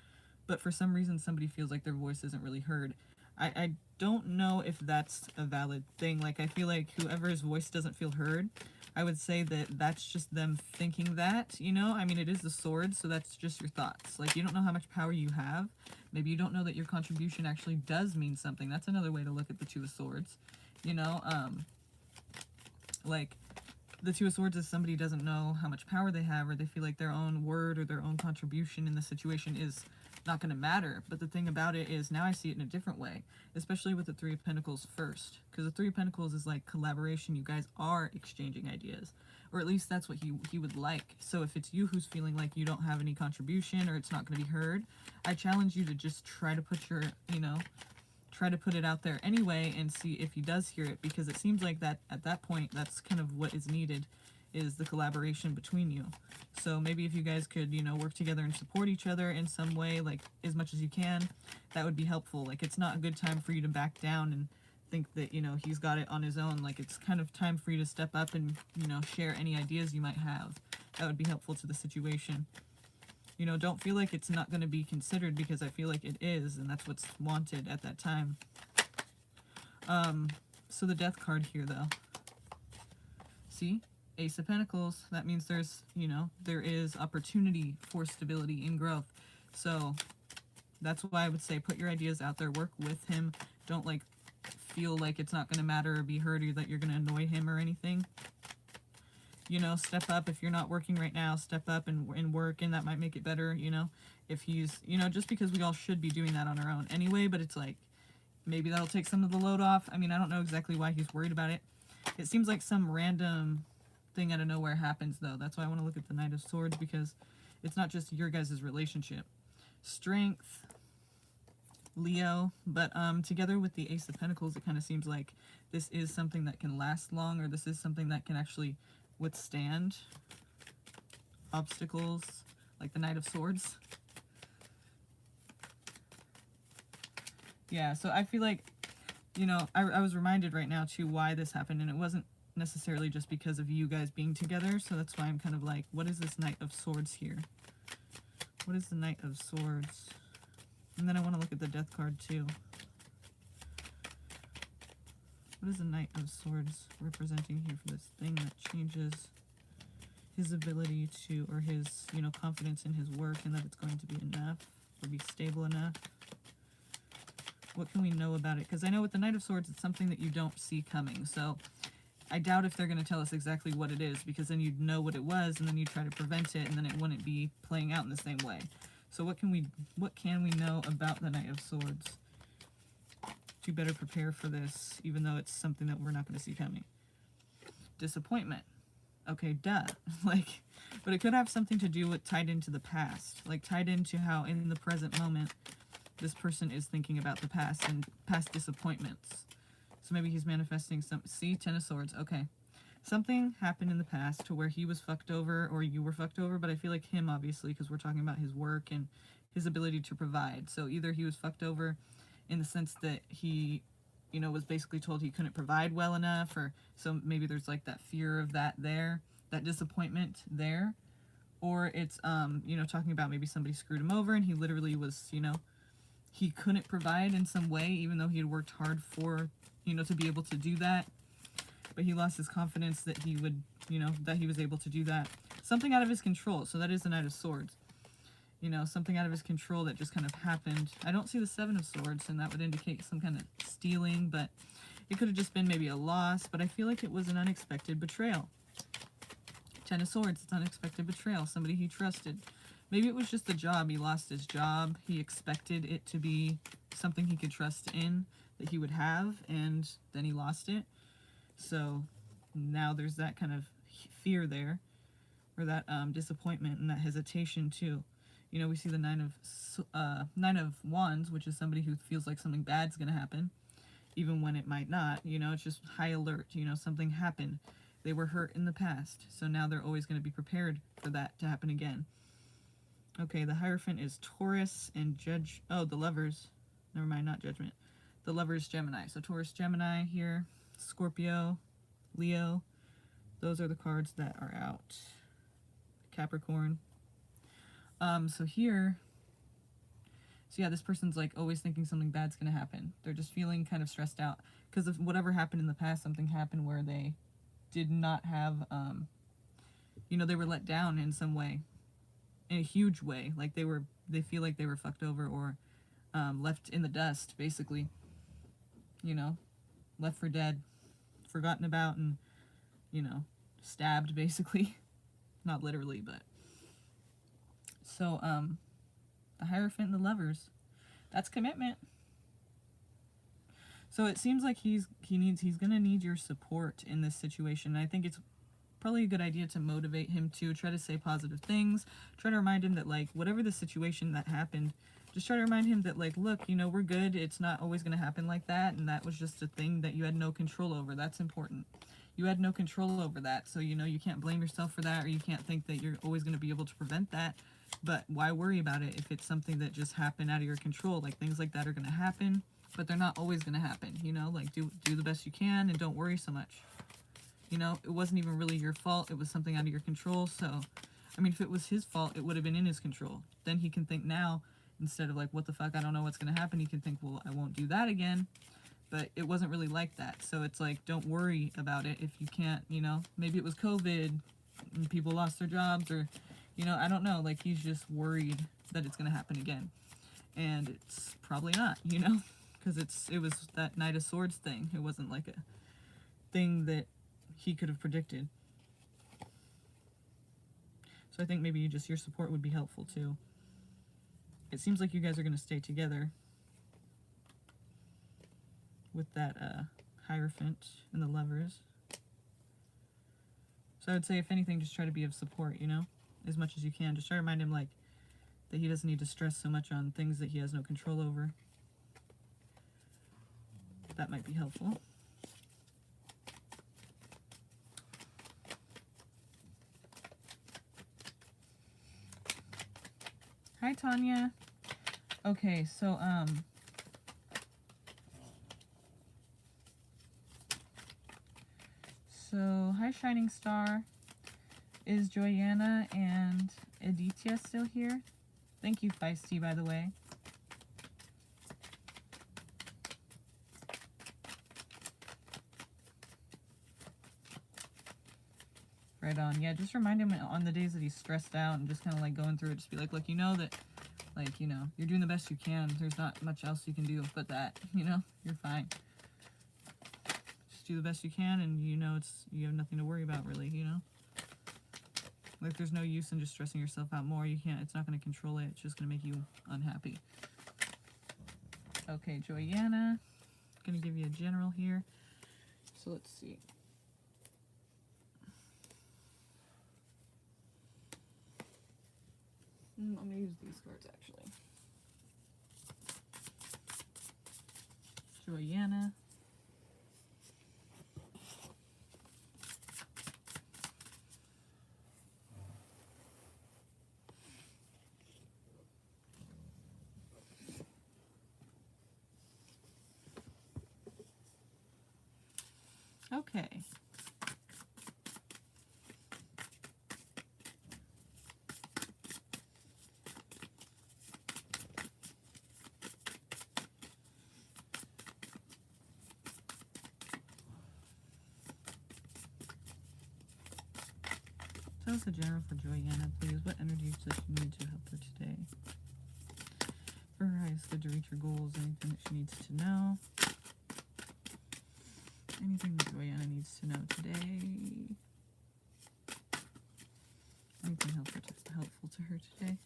but for some reason somebody feels like their voice isn't really heard. I don't know if that's a valid thing. Like, I feel like whoever's voice doesn't feel heard, I would say that that's just them thinking that, you know? I mean, it is the swords, so that's just your thoughts. Like, you don't know how much power you have. Maybe you don't know that your contribution actually does mean something. That's another way to look at the Two of Swords, you know? Like, the Two of Swords is somebody doesn't know how much power they have, or they feel like their own word or their own contribution in the situation is not going to matter. But the thing about it is, now I see it in a different way, especially with the Three of Pentacles first, because the Three of Pentacles is like collaboration. You guys are exchanging ideas, or at least that's what he would like. So if it's you who's feeling like you don't have any contribution or it's not going to be heard, I challenge you to just try to put your, try to put it out there anyway and see if he does hear it, because it seems like that at that point that's kind of what is needed, is the collaboration between you. So maybe if you guys could, work together and support each other in some way, like as much as you can, that would be helpful. Like, it's not a good time for you to back down and think that, he's got it on his own. Like, it's kind of time for you to step up and, share any ideas you might have. That would be helpful to the situation. Don't feel like it's not going to be considered, because I feel like it is, and that's what's wanted at that time. So the Death card here, though. See? Ace of Pentacles. That means there's, there is opportunity for stability and growth. So that's why I would say put your ideas out there, work with him. Don't, like, feel like it's not going to matter or be heard, or that you're going to annoy him or anything. Step up. If you're not working right now, step up and work, and that might make it better, if he's, just because we all should be doing that on our own anyway, but it's like, maybe that'll take some of the load off. I mean, I don't know exactly why he's worried about it. It seems like some random thing out of nowhere happens, though. That's why I want to look at the Knight of Swords, because it's not just your guys' relationship. Strength, Leo, but together with the Ace of Pentacles, it kind of seems like this is something that can last long, or this is something that can actually withstand obstacles, like the Knight of Swords. Yeah, so I feel like, I was reminded right now, too, why this happened, and it wasn't necessarily just because of you guys being together, so that's why I'm kind of like, what is this Knight of Swords here? What is the Knight of Swords? And then I want to look at the Death card, too. What is the Knight of Swords representing here for this thing that changes his ability to, or his, confidence in his work, and that it's going to be enough, or be stable enough? What can we know about it? Because I know with the Knight of Swords, it's something that you don't see coming, so I doubt if they're going to tell us exactly what it is, because then you'd know what it was, and then you'd try to prevent it, and then it wouldn't be playing out in the same way. So what can we know about the Knight of Swords to better prepare for this, even though it's something that we're not going to see coming? Disappointment. Okay, duh. Like, but it could have something to do with tied into the past, like tied into how in the present moment this person is thinking about the past and past disappointments. So maybe he's manifesting some, see, Ten of Swords, okay. Something happened in the past to where he was fucked over, or you were fucked over, but I feel like him, obviously, because we're talking about his work and his ability to provide. So either he was fucked over in the sense that he, was basically told he couldn't provide well enough, or so maybe there's like that fear of that there, that disappointment there. Or it's, talking about maybe somebody screwed him over and he literally was, he couldn't provide in some way, even though he had worked hard for, to be able to do that. But he lost his confidence that he would, that he was able to do that. Something out of his control. So that is the Knight of Swords. Something out of his control that just kind of happened. I don't see the Seven of Swords, and that would indicate some kind of stealing, but it could have just been maybe a loss, but I feel like it was an unexpected betrayal. Ten of Swords, it's unexpected betrayal. Somebody he trusted. Maybe it was just the job. He lost his job. He expected it to be something he could trust in, that he would have, and then he lost it. So now there's that kind of fear there, or that disappointment and that hesitation too. We see the Nine of Wands, which is somebody who feels like something bad's going to happen, even when it might not. It's just high alert. Something happened. They were hurt in the past, so now they're always going to be prepared for that to happen again. Okay, the Hierophant is Taurus and Judge. Oh, the Lovers. Never mind, not Judgment. The Lovers, Gemini. So Taurus, Gemini here. Scorpio, Leo. Those are the cards that are out. Capricorn. So here, so yeah, this person's like always thinking something bad's gonna happen. They're just feeling kind of stressed out because of whatever happened in the past. Something happened where they did not have, you know, they were let down in some way, in a huge way. Like they feel like they were fucked over or left in the dust, basically. You know, left for dead, forgotten about, and, you know, stabbed, basically. Not literally, but. So, the Hierophant and the Lovers. That's commitment. So it seems like he's gonna need your support in this situation. And I think it's probably a good idea to motivate him to try to say positive things. Try to remind him that, like, whatever the situation that happened, just try to remind him that, like, look, you know, we're good. It's not always gonna happen like that, and that was just a thing that you had no control over. That's important. You had no control over that, so, you know, you can't blame yourself for that, or you can't think that you're always gonna be able to prevent that. But why worry about it if it's something that just happened out of your control? Like, things like that are gonna happen, but they're not always gonna happen, you know? Like, do the best you can and don't worry so much. You know, it wasn't even really your fault. It was something out of your control. So, I mean, if it was his fault, it would have been in his control. Then he can think now, instead of like, what the fuck, I don't know what's going to happen, he can think, well, I won't do that again. But it wasn't really like that. So it's like, don't worry about it if you can't, you know. Maybe it was COVID and people lost their jobs, or, you know, I don't know. Like, he's just worried that it's going to happen again. And it's probably not, you know, because it was that Knight of Swords thing. It wasn't like a thing that he could have predicted. So I think maybe your support would be helpful too. It seems like you guys are going to stay together with that Hierophant and the Lovers. So I would say, if anything, just try to be of support, you know, as much as you can. Just try to remind him, like, that he doesn't need to stress so much on things that he has no control over. That might be helpful. Hi, Tanya. Okay, so, hi, Shining Star. Is Joyanna and Aditya still here? Thank you, Feisty, by the way. Right on. Yeah, just remind him on the days that he's stressed out and just kind of like going through it, just be like, look, you know that, like, you know, you're doing the best you can. There's not much else you can do but that, you know, you're fine. Just do the best you can, and you know you have nothing to worry about, really, you know. Like, there's no use in just stressing yourself out more. You can't, it's not going to control it. It's just going to make you unhappy. Okay, Joyanna. Going to give you a general here. So let's see. I'm going to use these cards, actually. Joyanna. Okay. Tell us a general for Joyanna, please. What energies does she need to help her today? For her highest good to reach her goals, anything that she needs to know. Anything that Joyanna needs to know today. Anything helpful to her today.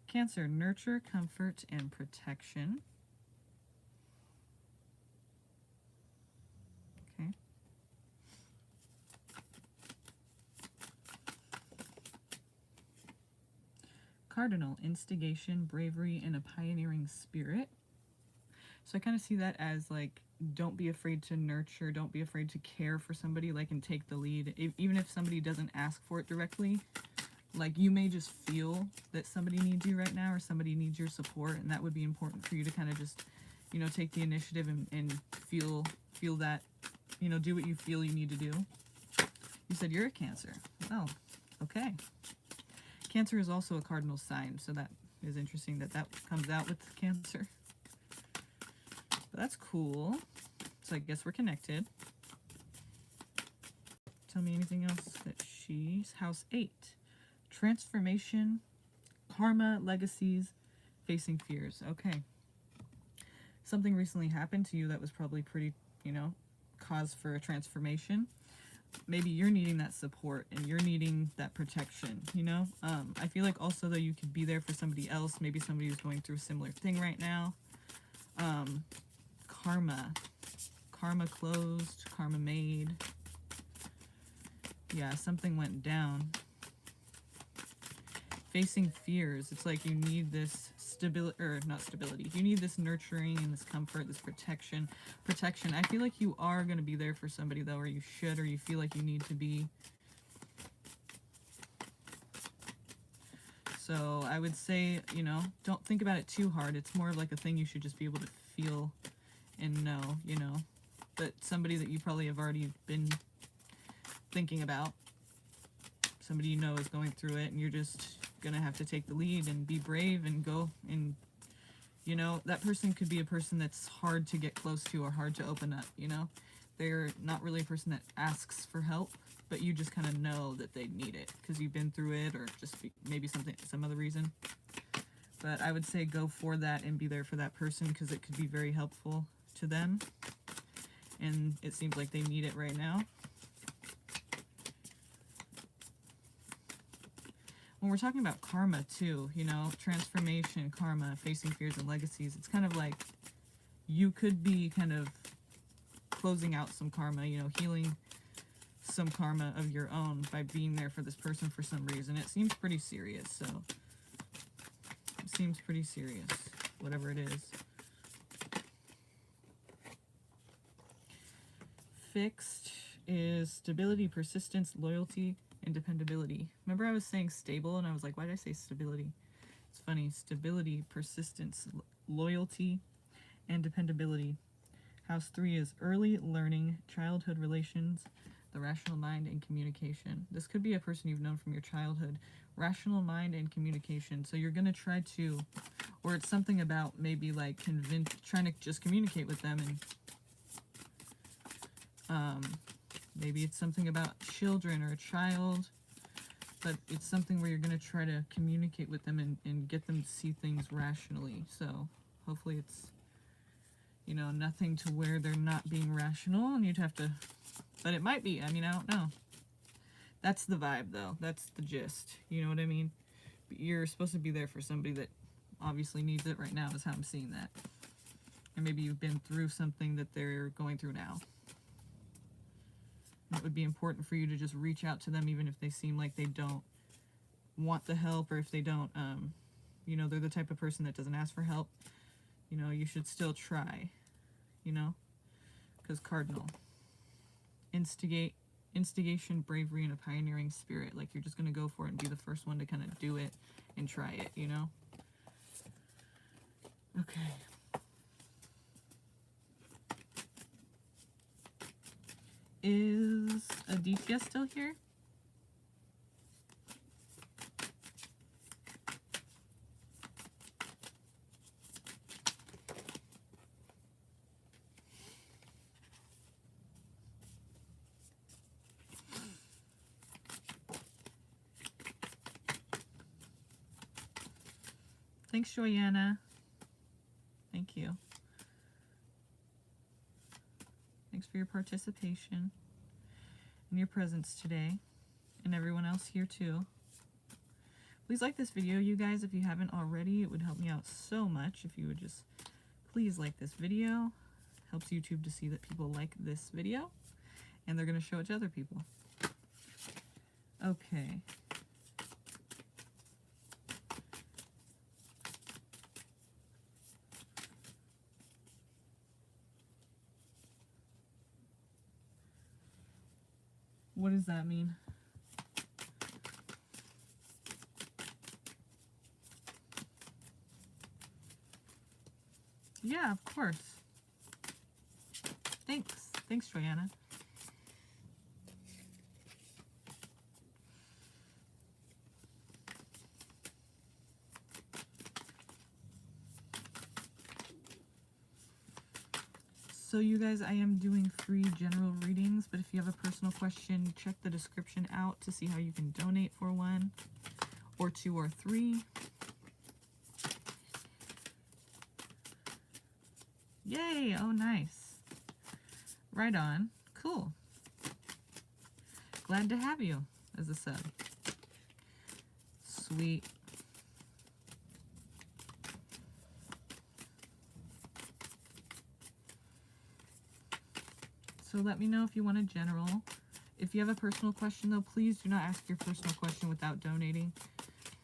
Cancer, nurture, comfort, and protection. Okay. Cardinal, instigation, bravery, and a pioneering spirit. So I kind of see that as, like, don't be afraid to nurture, don't be afraid to care for somebody, like, and take the lead. Even if somebody doesn't ask for it directly, Like, you may just feel that somebody needs you right now, or somebody needs your support, and that would be important for you to kind of just, you know, take the initiative and feel that, you know, do what you feel you need to do. You said you're a Cancer. Oh, okay. Cancer is also a cardinal sign, so that is interesting that that comes out with Cancer. But that's cool. So I guess we're connected. Tell me anything else that she's... House 8. Transformation, karma, legacies, facing fears. Okay. Something recently happened to you that was probably pretty, you know, cause for a transformation. Maybe you're needing that support and you're needing that protection, you know? I feel like also, though, you could be there for somebody else. Maybe somebody who's going through a similar thing right now. Karma. Karma closed. Karma made. Yeah, something went down. Facing fears. It's like you need this stability, or not stability. You need this nurturing and this comfort, this protection. I feel like you are going to be there for somebody, though, or you should, or you feel like you need to be. So I would say, you know, don't think about it too hard. It's more of like a thing you should just be able to feel and know, you know, that somebody that you probably have already been thinking about, somebody you know is going through it, and you're just gonna have to take the lead and be brave and go. And, you know, that person could be a person that's hard to get close to or hard to open up, you know. They're not really a person that asks for help, but you just kind of know that they need it because you've been through it, or just maybe some other reason. But I would say go for that and be there for that person, because it could be very helpful to them, and it seems like they need it right now. When we're talking about karma too, you know, transformation, karma, facing fears and legacies, it's kind of like you could be kind of closing out some karma, you know, healing some karma of your own by being there for this person for some reason. It seems pretty serious, so it seems pretty serious, whatever it is. Fixed is stability, persistence, loyalty, and dependability. Remember I was saying stable, and I was like, why did I say stability? It's funny. Stability, persistence, loyalty, and dependability. House 3 is early learning, childhood relations, the rational mind, and communication. This could be a person you've known from your childhood. Rational mind and communication. So you're going to try to, or it's something about maybe like trying to just communicate with them, and maybe it's something about children or a child, but it's something where you're going to try to communicate with them and get them to see things rationally. So hopefully it's, you know, nothing to where they're not being rational and you'd have to, but it might be. I mean, I don't know. That's the vibe, though. That's the gist. You know what I mean? But you're supposed to be there for somebody that obviously needs it right now, is how I'm seeing that. And maybe you've been through something that they're going through now. It would be important for you to just reach out to them, even if they seem like they don't want the help, or if they don't, you know, they're the type of person that doesn't ask for help. You know, you should still try, you know, because cardinal. Instigation, bravery, and a pioneering spirit. Like, you're just going to go for it and be the first one to kind of do it and try it, you know? Okay. Is Aditya still here? Thanks, Joyanna. Thank you. Thanks for your participation and your presence today, and everyone else here too. Please like this video, you guys, if you haven't already. It would help me out so much if you would just please like this video. Helps YouTube to see that people like this video, and they're going to show it to other people. Okay. What does that mean? Yeah, of course. Thanks. Thanks, Joanna. So you guys, I am doing free general readings, but if you have a personal question, check the description out to see how you can donate for one, or two, or three. Yay! Oh, nice. Right on. Cool. Glad to have you as a sub. Sweet. So let me know if you want a general. If you have a personal question, though, please do not ask your personal question without donating,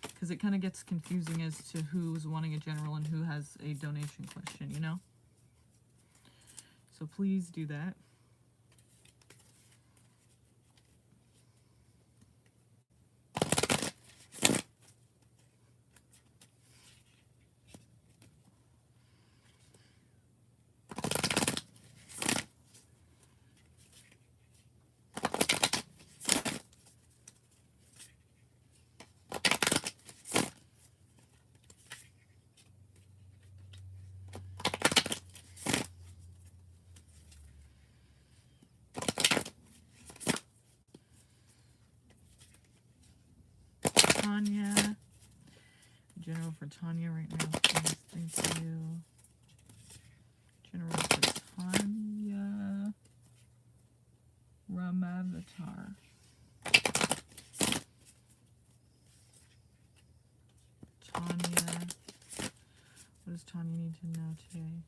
because it kind of gets confusing as to who's wanting a general and who has a donation question, you know? So please do that. Tanya. General for Tanya right now, please. Thank you. General for Tanya. Ramavatar. Tanya. What does Tanya need to know today?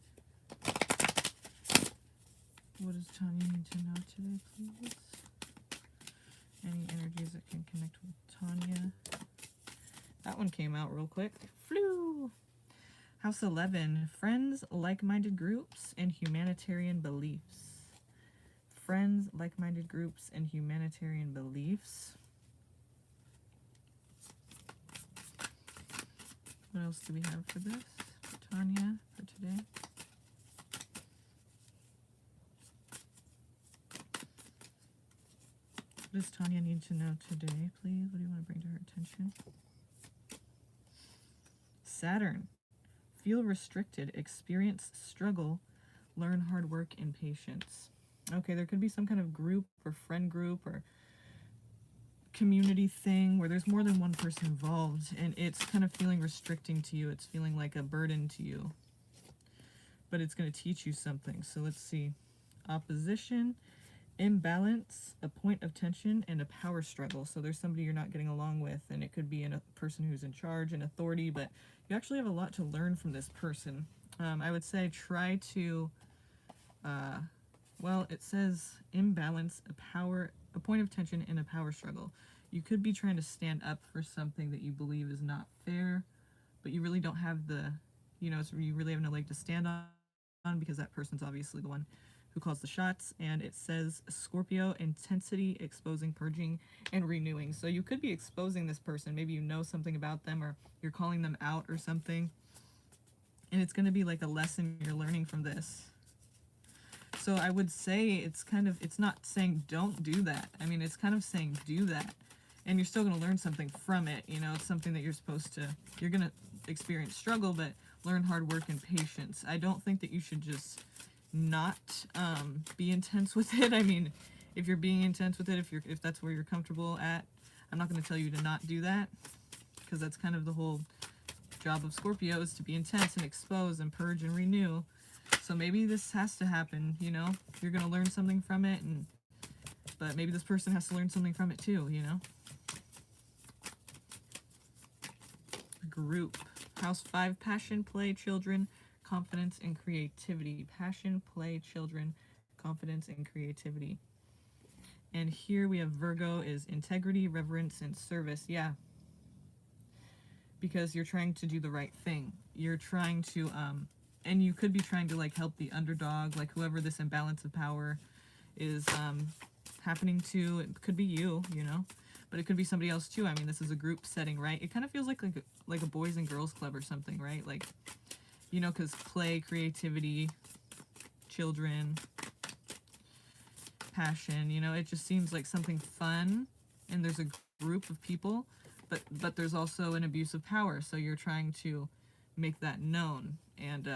What does Tanya need to know today, please? Any energies that can connect with Tanya? That one came out real quick. Flew! House 11. Friends, like-minded groups, and humanitarian beliefs. Friends, like-minded groups, and humanitarian beliefs. What else do we have for this? For Tanya, for today. What does Tanya need to know today, please? What do you want to bring to her attention? Saturn. Feel restricted, experience struggle, learn hard work and patience. Okay, there could be some kind of group or friend group or community thing where there's more than one person involved, and it's kind of feeling restricting to you. It's feeling like a burden to you. But it's going to teach you something. So let's see. Opposition, imbalance, a point of tension, and a power struggle. So there's somebody you're not getting along with, and it could be a person who's in charge and authority, but you actually have a lot to learn from this person. I would say try to, well, it says imbalance, a point of tension, and a power struggle. You could be trying to stand up for something that you believe is not fair, but you really don't have the, so you really have no leg to stand on, because that person's obviously the one who calls the shots. And it says Scorpio, intensity, exposing, purging, and renewing. So you could be exposing this person. Maybe you know something about them, or you're calling them out or something. And it's going to be like a lesson you're learning from this. So I would say it's not saying don't do that. I mean, it's kind of saying do that. And you're still going to learn something from it. It's something that you're going to experience struggle, but learn hard work and patience. I don't think that you should just not be intense with it. I mean, if you're being intense with it, if that's where you're comfortable at, I'm not going to tell you to not do that, because that's kind of the whole job of Scorpio, is to be intense and expose and purge and renew. So maybe this has to happen, you're going to learn something from it, but maybe this person has to learn something from it too, Group. House 5, passion, play, children, confidence, and creativity. Passion, play, children, confidence, and creativity. And here we have Virgo is integrity, reverence, and service. Yeah. Because you're trying to do the right thing. You're trying to, and you could be trying to help the underdog, whoever this imbalance of power is happening to. It could be you, but it could be somebody else too. I mean, this is a group setting, right? It kind of feels like a boys and girls club or something, right? you know, because play, creativity, children, passion, you know, it just seems like something fun, and there's a group of people, but there's also an abuse of power, so you're trying to make that known, and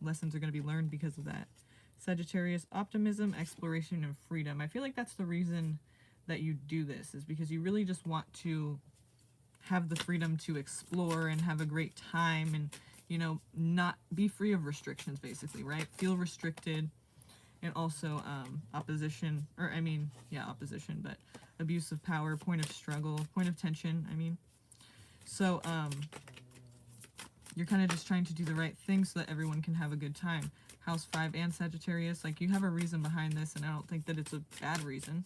lessons are going to be learned because of that. Sagittarius, optimism, exploration, and freedom. I feel like that's the reason that you do this, is because you really just want to have the freedom to explore and have a great time, and, you know, not be free of restrictions, basically, right? Feel restricted. And also opposition, or I mean, yeah, opposition, but abuse of power, point of struggle, point of tension, I mean. So you're kind of just trying to do the right thing so that everyone can have a good time. House 5 and Sagittarius, like, you have a reason behind this, and I don't think that it's a bad reason.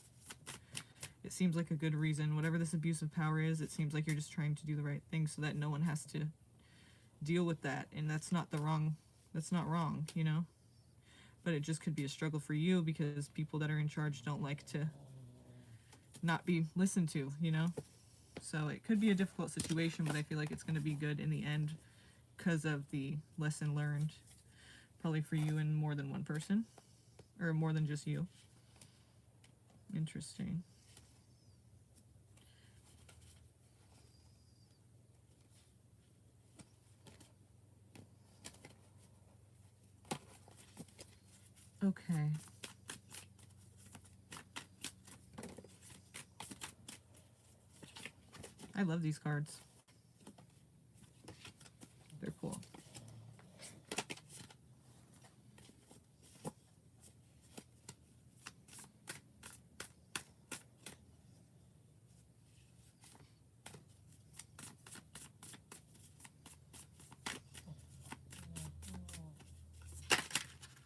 It seems like a good reason. Whatever this abuse of power is, it seems like you're just trying to do the right thing so that no one has to deal with that, and that's not wrong, you know? But it just could be a struggle for you because people that are in charge don't like to not be listened to, you know? So it could be a difficult situation, but I feel like it's going to be good in the end because of the lesson learned, probably for you and more than one person, or more than just you. Interesting. Okay. I love these cards. They're cool.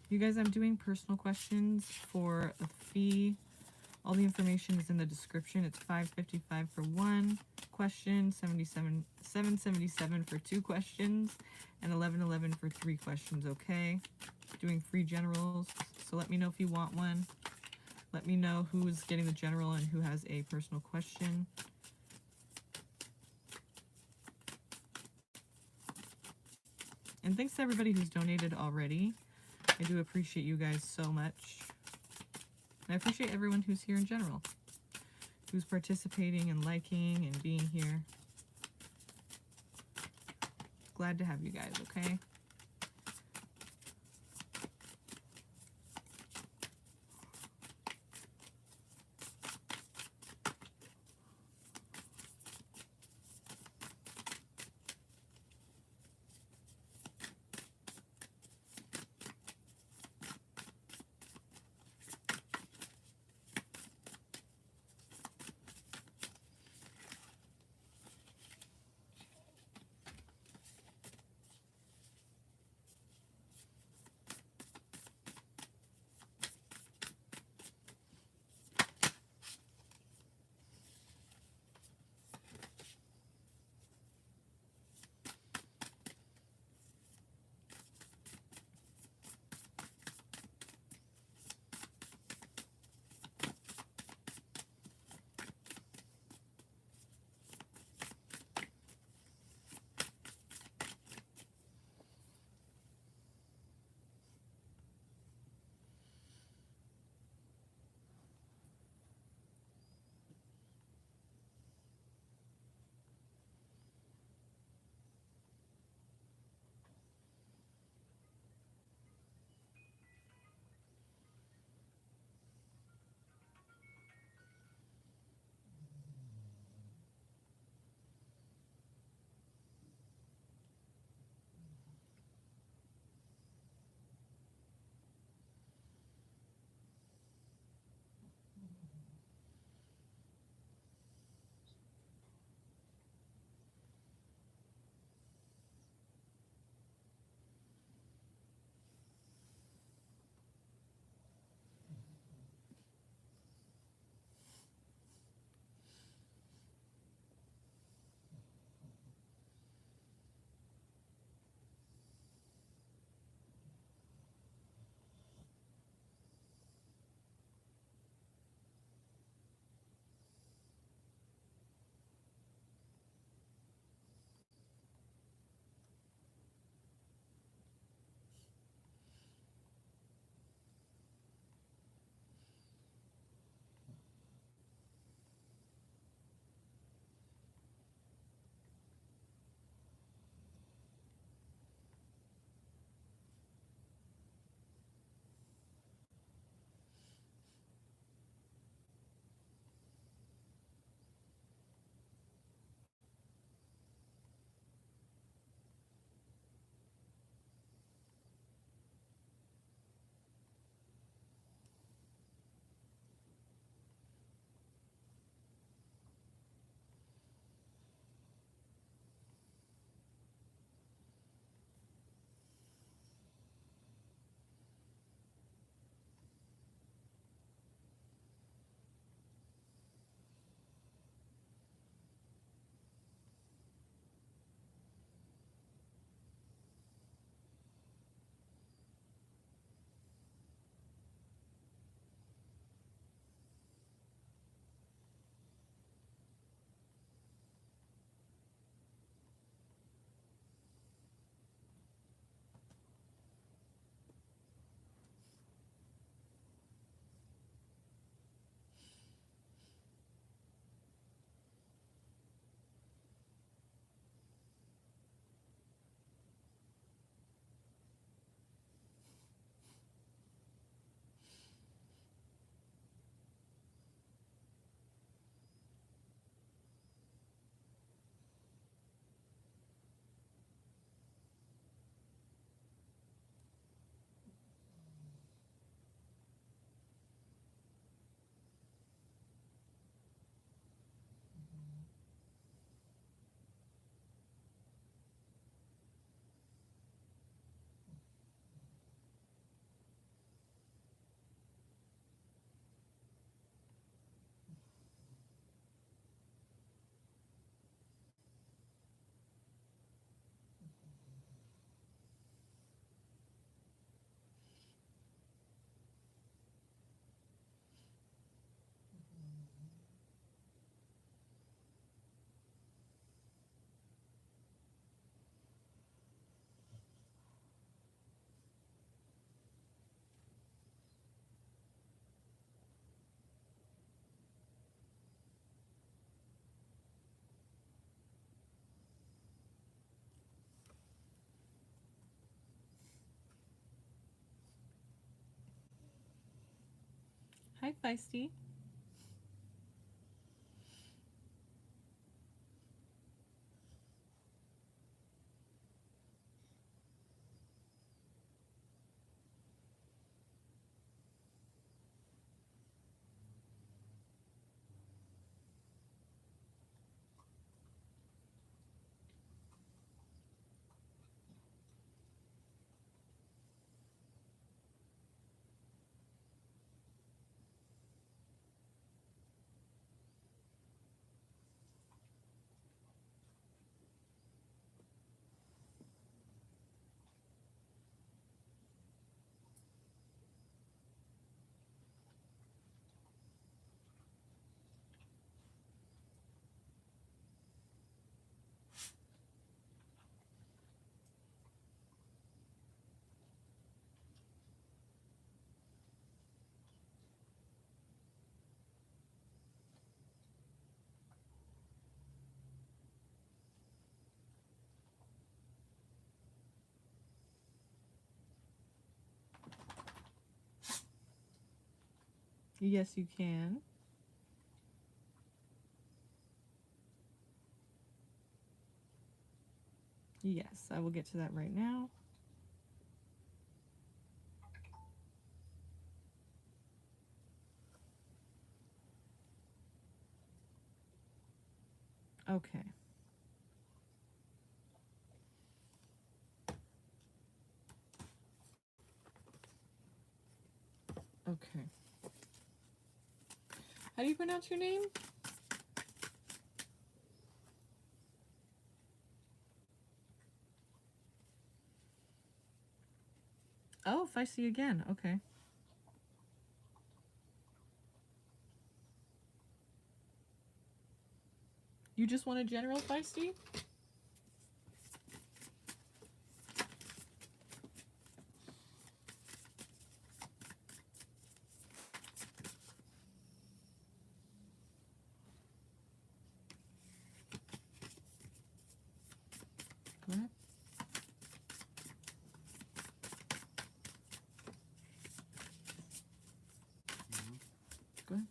You guys, I'm doing personal questions for a fee. All the information is in the description. It's $5.55 for one question, $7.77 for two questions, and $11.11 for three questions, okay? Doing free generals, so let me know if you want one. Let me know who's getting the general and who has a personal question. And thanks to everybody who's donated already. I do appreciate you guys so much. And I appreciate everyone who's here in general, who's participating and liking and being here. Glad to have you guys, okay? Hi, Feisty. Yes, you can. Yes, I will get to that right now. Okay. Okay. How do you pronounce your name? Oh, Feisty again. Okay. You just want a general, Feisty? Go ahead. Go ahead.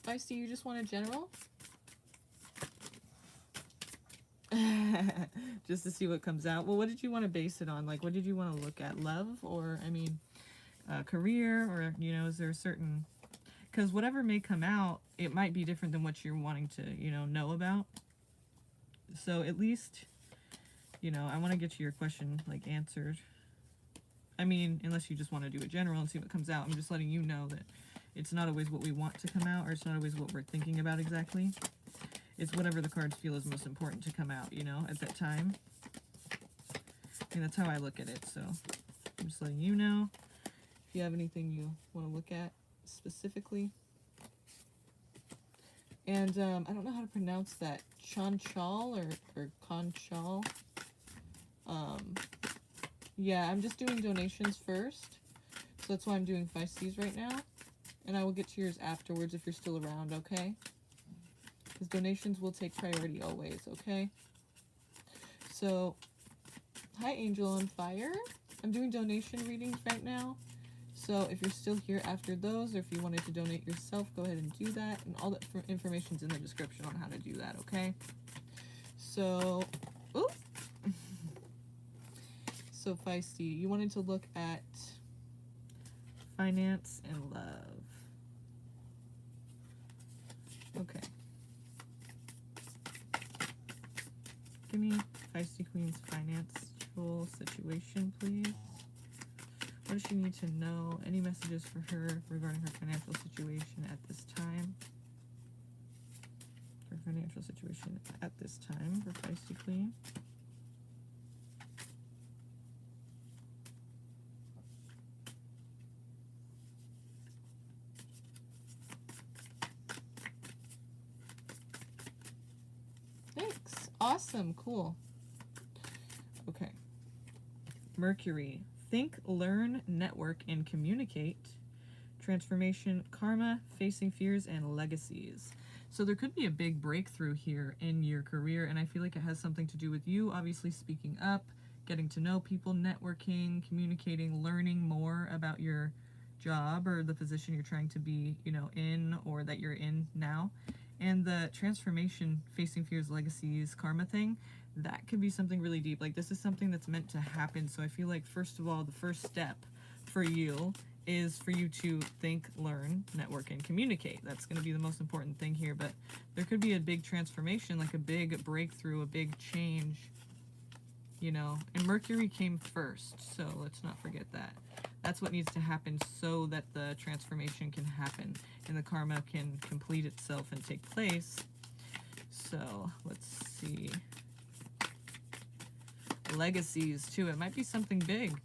Feisty, you just want a general? Just to see what comes out. Well, what did you want to base it on? Like, what did you want to look at? Love, or, I mean, career, or, you know, is there a certain... Because whatever may come out, it might be different than what you're wanting to, you know about. So at least, you know, I want to get your question, like, answered. I mean, unless you just want to do a general and see what comes out. I'm just letting you know that it's not always what we want to come out, or it's not always what we're thinking about exactly. It's whatever the cards feel is most important to come out, you know, at that time. I mean, that's how I look at it, so I'm just letting you know if you have anything you want to look at specifically. And I don't know how to pronounce that. Chanchal or Conchal. Yeah, I'm just doing donations first. So that's why I'm doing Feisties right now. And I will get to yours afterwards if you're still around, okay? Because donations will take priority always, okay? So, hi Angel on Fire. I'm doing donation readings right now. So if you're still here after those, or if you wanted to donate yourself, go ahead and do that. And all that information's in the description on how to do that, okay? So, ooh. So Feisty, you wanted to look at finance and love. Okay. Give me Feisty Queen's financial situation, please. What does she need to know? Any messages for her regarding her financial situation at this time? Her financial situation at this time for Feisty Queen. Thanks. Awesome. Cool. Okay. Mercury. Think, learn, network, and communicate. transformation, karma, facing fears, and legacies. So there could be a big breakthrough here in your career, and I feel like it has something to do with you obviously speaking up, getting to know people, networking, communicating, learning more about your job or the position you're trying to be, in or that you're in now. And the transformation, facing fears, legacies, karma thing, that could be something really deep. Like, this is something that's meant to happen. So I feel like, first of all, the first step for you is for you to think, learn, network, and communicate. That's going to be the most important thing here. But there could be a big transformation, like a big breakthrough, a big change, and Mercury came first. So let's not forget that. That's what needs to happen so that the transformation can happen and the karma can complete itself and take place. So let's see. Legacies too. It might be something big.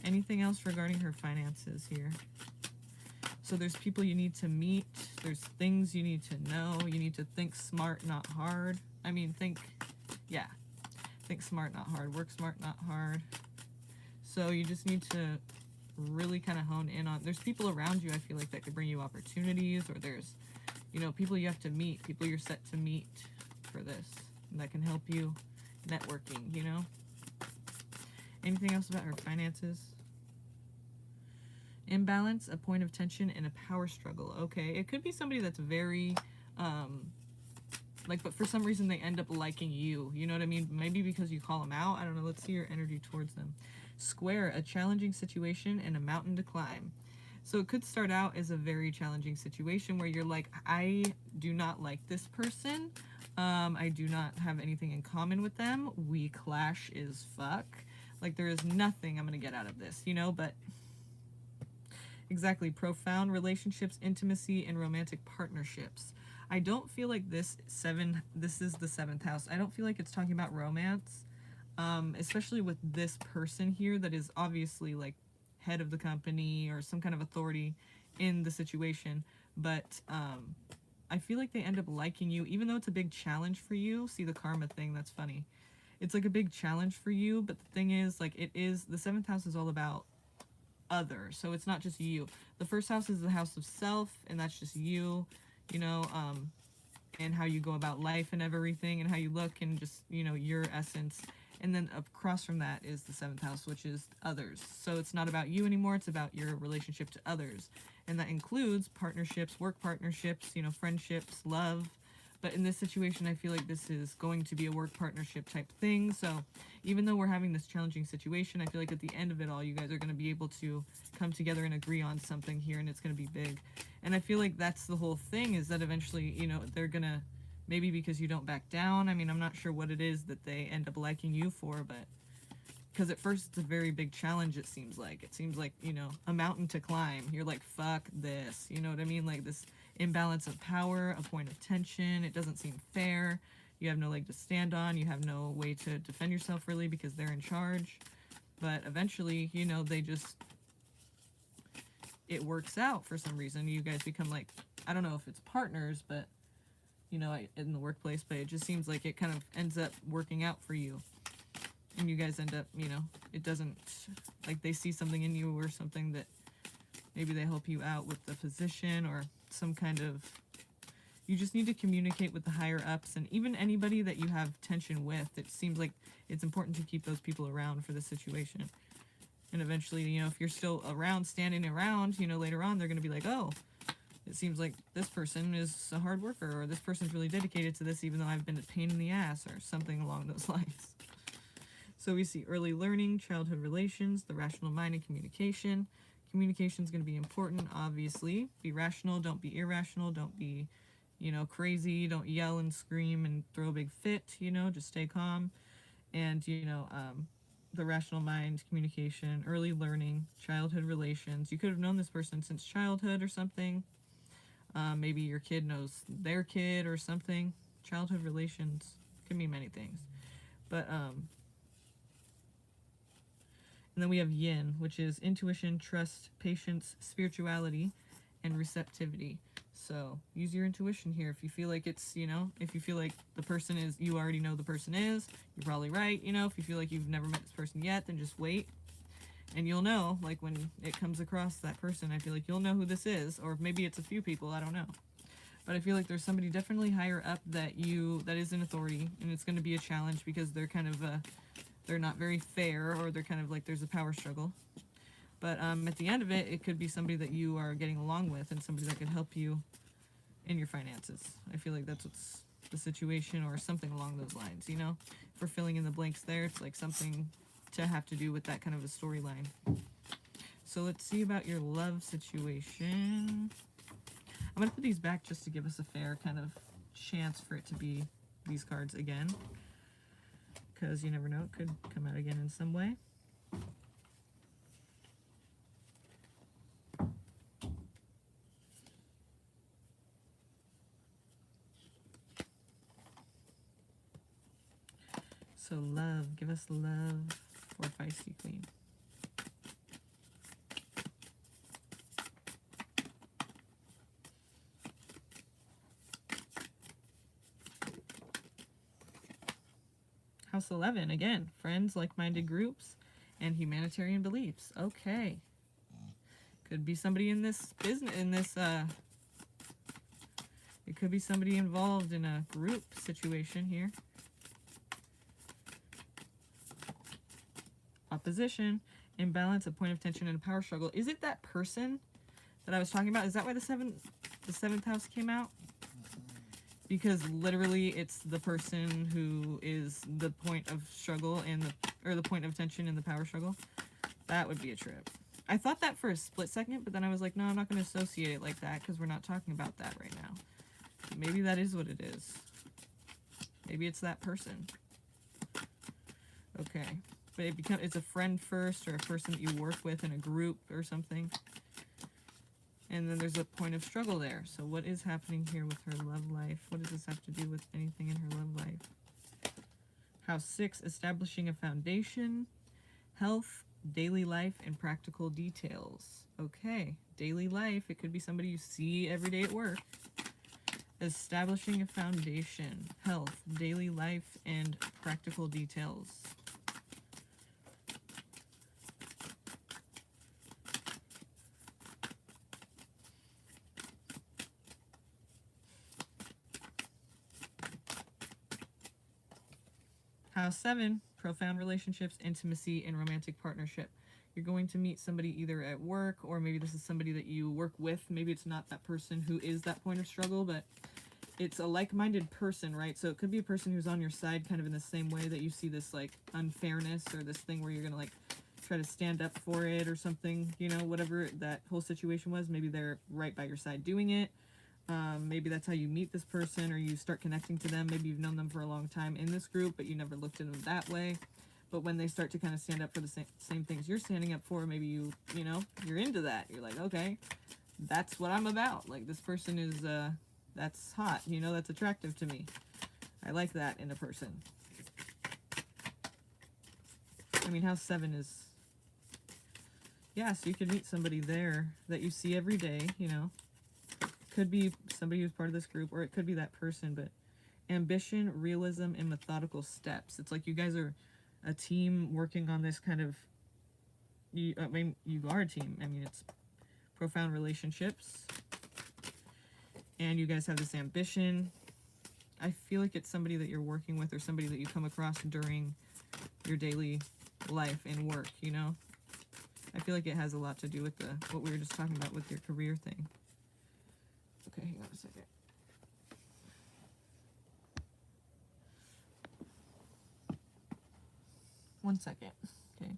Anything else regarding her finances here? So there's people you need to meet. There's things you need to know. You need to think smart, not hard. Think smart, not hard. Work smart, not hard. So you just need to really kind of hone in on, there's people around you, I feel like, that could bring you opportunities, or there's, people you have to meet, people you're set to meet for this, and that can help you networking, Anything else about her finances? Imbalance, a point of tension, and a power struggle. Okay, it could be somebody that's very, but for some reason they end up liking you. You know what I mean? Maybe because you call them out. I don't know. Let's see your energy towards them. Square, a challenging situation and a mountain to climb. So it could start out as a very challenging situation where you're like, I do not like this person. I do not have anything in common with them. We clash as fuck. Like, there is nothing I'm going to get out of this, but exactly, profound relationships, intimacy, and romantic partnerships. I don't feel like this is the 7th house. I don't feel like it's talking about romance, especially with this person here that is obviously like head of the company or some kind of authority in the situation. But I feel like they end up liking you, even though it's a big challenge for you. See the karma thing, that's funny. It's like a big challenge for you, but the thing is, like, the 7th house is all about other, so it's not just you. The first house is the house of self, and that's just you, and how you go about life and everything, and how you look, and just, your essence. And then across from that is the 7th house, which is others. So it's not about you anymore, it's about your relationship to others. And that includes partnerships, work partnerships, friendships, love. But in this situation, I feel like this is going to be a work partnership type thing. So even though we're having this challenging situation, I feel like at the end of it all, you guys are going to be able to come together and agree on something here, and it's going to be big. And I feel like that's the whole thing, is that eventually, they're going to, maybe because you don't back down. I'm not sure what it is that they end up liking you for, but because at first it's a very big challenge, it seems like. It seems like, a mountain to climb. You're like, fuck this. You know what I mean? Like, this imbalance of power, a point of tension. It doesn't seem fair. You have no leg to stand on. You have no way to defend yourself, really, because they're in charge. But eventually, it works out for some reason. You guys become like, I don't know if it's partners, but, in the workplace, but it just seems like it kind of ends up working out for you. And you guys end up, it doesn't, like, they see something in you or something that maybe they help you out with the position or some kind of, you just need to communicate with the higher ups, and even anybody that you have tension with. It seems like it's important to keep those people around for the situation. And eventually, if you're still around, standing around, later on, they're going to be like, oh, it seems like this person is a hard worker, or this person's really dedicated to this, even though I've been a pain in the ass, or something along those lines. So we see early learning, childhood relations, the rational mind, and communication. Communication is going to be important, obviously. Be rational, don't be irrational, don't be, crazy, don't yell and scream and throw a big fit, just stay calm. And, the rational mind, communication, early learning, childhood relations. You could have known this person since childhood or something. Maybe your kid knows their kid or something. Childhood relations can mean many things. But, and then we have yin, which is intuition, trust, patience, spirituality, and receptivity. So use your intuition here. If you feel like it's, if you feel like the person is, you already know the person is, you're probably right. If you feel like you've never met this person yet, then just wait. And you'll know, like, when it comes across that person, I feel like you'll know who this is, or maybe it's a few people, I don't know. But I feel like there's somebody definitely higher up that is in authority, and it's going to be a challenge because they're kind of, they're not very fair, or they're kind of like there's a power struggle. But at the end of it, it could be somebody that you are getting along with and somebody that could help you in your finances. I feel like that's what's the situation, or something along those lines, you know? For filling in the blanks there, it's like something to have to do with that kind of a storyline. So let's see about your love situation. I'm going to put these back just to give us a fair kind of chance for it to be these cards again, because you never know, it could come out again in some way. So love, give us love for Feisty Queen. House 11, again, friends, like-minded groups, and humanitarian beliefs. Okay. Could be somebody in this business, it could be somebody involved in a group situation here. Opposition, imbalance, a point of tension, and a power struggle. Is it that person that I was talking about? Is that why the seventh house came out? Because literally it's the person who is the point of struggle and the point of tension in the power struggle. That would be a trip. I thought that for a split second, but then I was like, no, I'm not going to associate it like that because we're not talking about that right now. Maybe that is what it is. Maybe it's that person. Okay. But it's a friend first, or a person that you work with in a group or something. And then there's a point of struggle there. So what is happening here with her love life? What does this have to do with anything in her love life? House 6, establishing a foundation, health, daily life, and practical details. Okay, daily life. It could be somebody you see every day at work. Establishing a foundation, health, daily life, and practical details. House 7, profound relationships, intimacy, and romantic partnership. You're going to meet somebody either at work, or maybe this is somebody that you work with. Maybe it's not that person who is that point of struggle, but it's a like-minded person, right? So it could be a person who's on your side kind of in the same way that you see this like unfairness, or this thing where you're gonna like try to stand up for it or something, you know, whatever that whole situation was. Maybe they're right by your side doing it. Maybe that's how you meet this person, or you start connecting to them. Maybe you've known them for a long time in this group, but you never looked at them that way. But when they start to kind of stand up for the same things you're standing up for, maybe you know, you're into that. You're like, okay, that's what I'm about. Like, this person is, that's hot. You know, that's attractive to me. I like that in a person. I mean, house 7 is, yeah, so you could meet somebody there that you see every day, you know. Could be somebody who's part of this group, or it could be that person. But ambition, realism, and methodical steps. It's like you guys are a team working on this kind of, I mean, you are a team. I mean, it's profound relationships, and you guys have this ambition. I feel like it's somebody that you're working with, or somebody that you come across during your daily life and work, you know. I feel like it has a lot to do with what we were just talking about with your career thing. Okay, hang on a second. One second. Okay.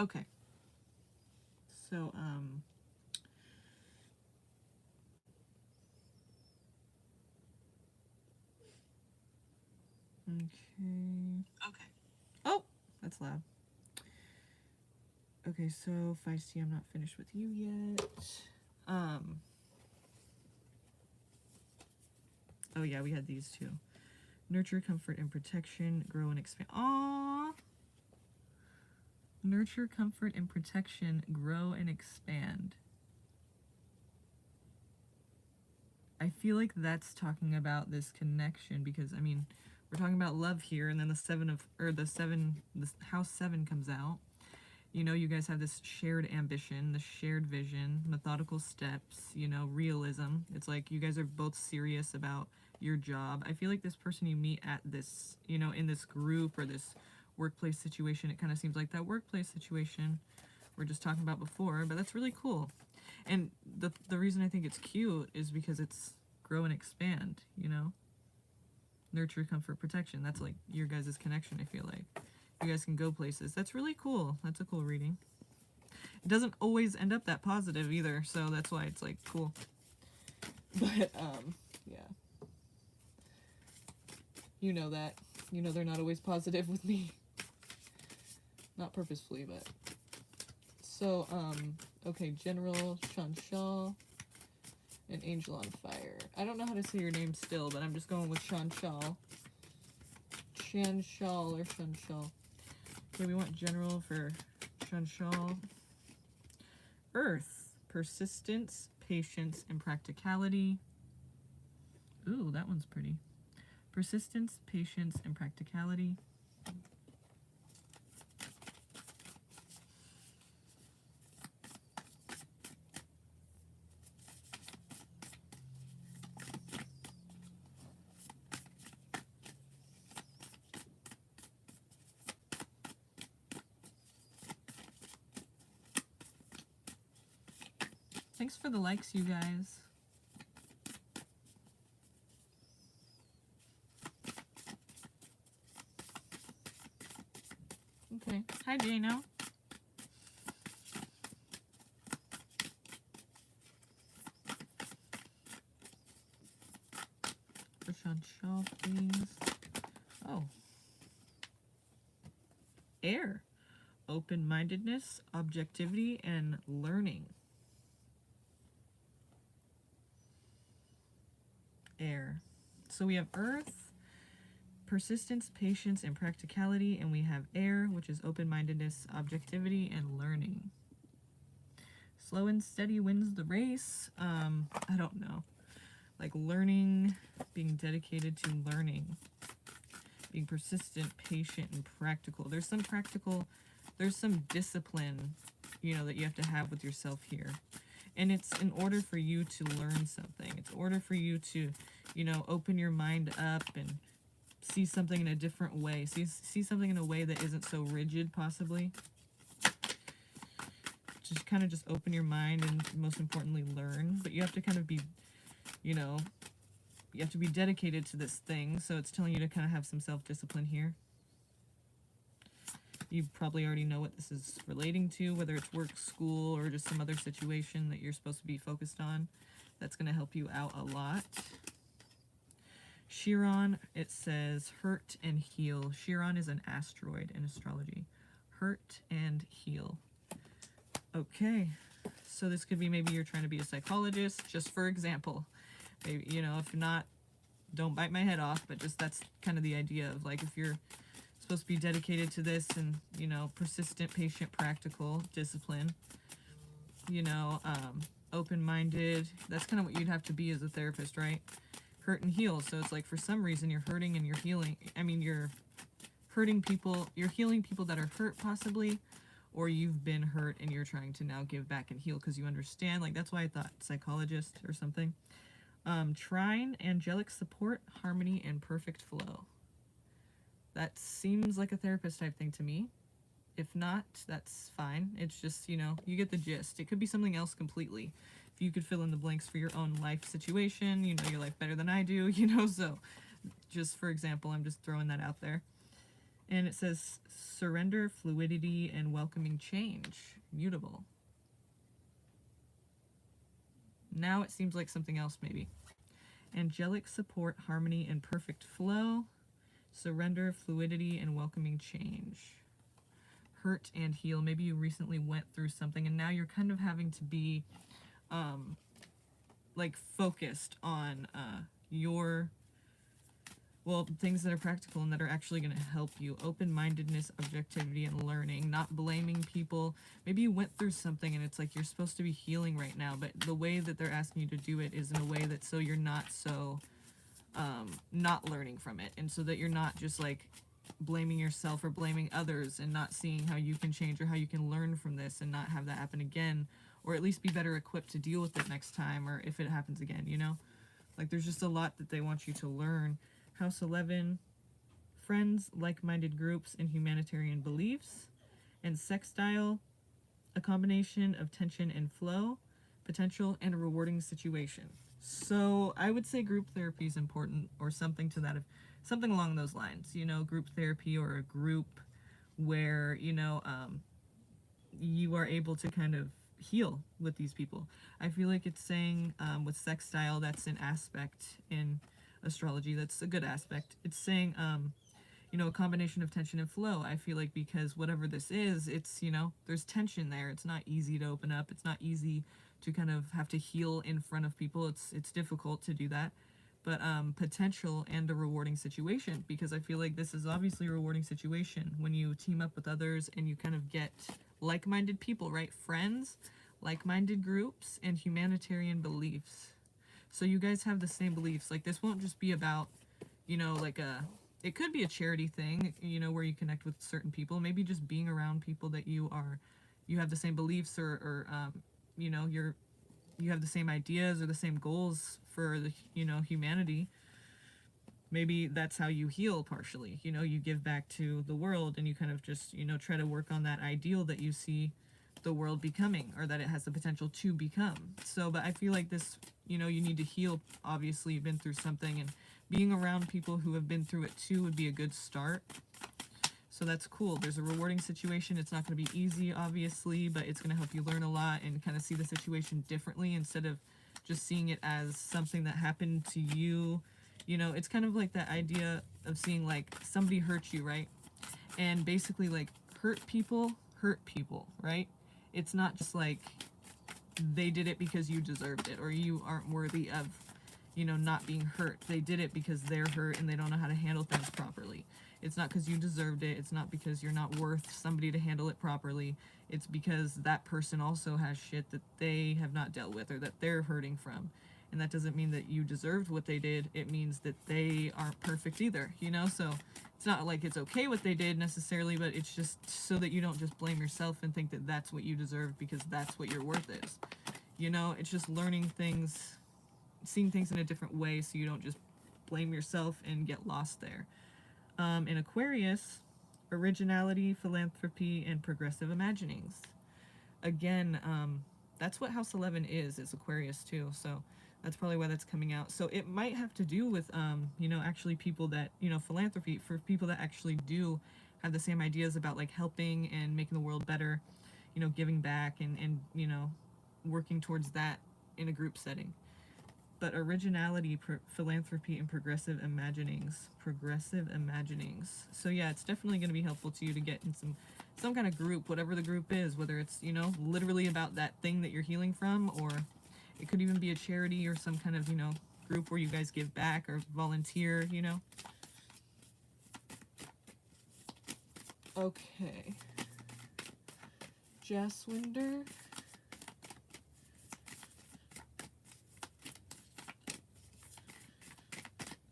Okay. So, okay. Oh, that's loud. Okay, so Feisty, I'm not finished with you yet. Oh yeah, we had these two. Nurture, comfort, and protection, grow and expand. Aww. Nurture, comfort, and protection, grow and expand. I feel like that's talking about this connection because, I mean, we're talking about love here, and then the house 7 comes out. You know, you guys have this shared ambition, this shared vision, methodical steps, you know, realism. It's like you guys are both serious about your job. I feel like this person you meet at this, you know, in this group or this workplace situation, it kind of seems like that workplace situation we're just talking about before, but that's really cool. And the reason I think it's cute is because it's grow and expand, you know? Nurture, comfort, protection. That's like your guys' connection, I feel like. You guys can go places. That's really cool. That's a cool reading. It doesn't always end up that positive either, so that's why it's like cool. But yeah. You know that. You know they're not always positive with me. Not purposefully, but so okay, General Shanshaw and Angel on Fire. I don't know how to say your name still, but I'm just going with Shanshaw. Shanshaw or Shanshaw. Okay, we want General for Shanshaw. Earth, persistence, patience, and practicality. Ooh, that one's pretty. Persistence, patience, and practicality. Thanks for the likes, you guys. Okay. Hi, Jano. Shaw, please. Oh. Air. Open-mindedness, objectivity, and learning. Air. So we have Earth, persistence, patience, and practicality, and we have air, which is open-mindedness, objectivity, and learning. Slow and steady wins the race. I don't know. Like learning, being dedicated to learning, being persistent, patient, and practical. There's some discipline, you know, that you have to have with yourself here. And it's in order for you to learn something. It's in order for you to, you know, open your mind up and see something in a different way. See something in a way that isn't so rigid, possibly. Just kind of just open your mind and, most importantly, learn. But you have to kind of be, you know, you have to be dedicated to this thing. So it's telling you to kind of have some self-discipline here. You probably already know what this is relating to, whether it's work, school, or just some other situation that you're supposed to be focused on. That's going to help you out a lot. Chiron, it says hurt and heal. Chiron is an asteroid in astrology. Hurt and heal. Okay, so this could be maybe you're trying to be a psychologist, just for example. Maybe, you know, if you're not, don't bite my head off, but just that's kind of the idea of like if you're supposed to be dedicated to this and, you know, persistent, patient, practical, discipline, you know, open-minded, that's kind of what you'd have to be as a therapist, right? Hurt and heal. So it's like for some reason you're hurting and you're healing. I mean, you're hurting people, you're healing people that are hurt possibly, or you've been hurt and you're trying to now give back and heal because you understand. Like that's why I thought psychologist or something. Trine, angelic support, harmony, and perfect flow. That seems like a therapist type thing to me. If not, that's fine. It's just, you know, you get the gist. It could be something else completely. If you could fill in the blanks for your own life situation, you know your life better than I do, you know, so just for example, I'm just throwing that out there. And it says surrender, fluidity, and welcoming change. Mutable. Now it seems like something else maybe. Angelic support, harmony, and perfect flow. Surrender, fluidity, and welcoming change. Hurt and heal. Maybe you recently went through something and now you're kind of having to be like focused on your, well, things that are practical and that are actually going to help you. Open-mindedness, objectivity, and learning. Not blaming people. Maybe you went through something and it's like you're supposed to be healing right now, but the way that they're asking you to do it is in a way that so you're not so not learning from it, and so that you're not just like blaming yourself or blaming others and not seeing how you can change or how you can learn from this and not have that happen again, or at least be better equipped to deal with it next time, or if it happens again, you know? Like there's just a lot that they want you to learn. House 11, friends, like-minded groups, and humanitarian beliefs. And sextile, a combination of tension and flow, potential, and a rewarding situation. So I would say group therapy is important, or something to that, something along those lines, you know, group therapy, or a group where, you know, you are able to kind of heal with these people. I feel like it's saying with sextile, that's an aspect in astrology, that's a good aspect. It's saying you know, a combination of tension and flow. I feel like because whatever this is, it's, you know, there's tension there. It's not easy to open up. It's not easy to kind of have to heal in front of people. It's difficult to do that. But potential and a rewarding situation, because I feel like this is obviously a rewarding situation when you team up with others and you kind of get like-minded people, right? Friends, like-minded groups, and humanitarian beliefs. So you guys have the same beliefs. Like this won't just be about, you know, like it could be a charity thing, you know, where you connect with certain people. Maybe just being around people that you have the same beliefs, or you know, you have the same ideas or the same goals for the, you know, humanity. Maybe that's how you heal partially. You know, you give back to the world and you kind of just, you know, try to work on that ideal that you see the world becoming, or that it has the potential to become. So, but I feel like this, you know, you need to heal. Obviously, you've been through something, and being around people who have been through it too would be a good start. So that's cool. There's a rewarding situation. It's not going to be easy, obviously, but it's going to help you learn a lot and kind of see the situation differently instead of just seeing it as something that happened to you. You know, it's kind of like that idea of seeing like somebody hurt you, right? And basically like hurt people, right? It's not just like they did it because you deserved it, or you aren't worthy of, you know, not being hurt. They did it because they're hurt and they don't know how to handle things properly. It's not because you deserved it. It's not because you're not worth somebody to handle it properly. It's because that person also has shit that they have not dealt with, or that they're hurting from. And that doesn't mean that you deserved what they did. It means that they aren't perfect either, you know? So it's not like it's okay what they did necessarily, but it's just so that you don't just blame yourself and think that that's what you deserve because that's what your worth is. You know, it's just learning things, seeing things in a different way so you don't just blame yourself and get lost there. In Aquarius, originality, philanthropy, and progressive imaginings. Again, that's what House 11 is Aquarius too, so that's probably why that's coming out. So it might have to do with, you know, actually people that, you know, philanthropy, for people that actually do have the same ideas about like helping and making the world better, you know, giving back and you know, working towards that in a group setting. But originality, philanthropy, and progressive imaginings. So yeah, it's definitely going to be helpful to you to get in some kind of group, whatever the group is, whether it's, you know, literally about that thing that you're healing from, or it could even be a charity or some kind of, you know, group where you guys give back or volunteer, you know. Okay. Jaswinder.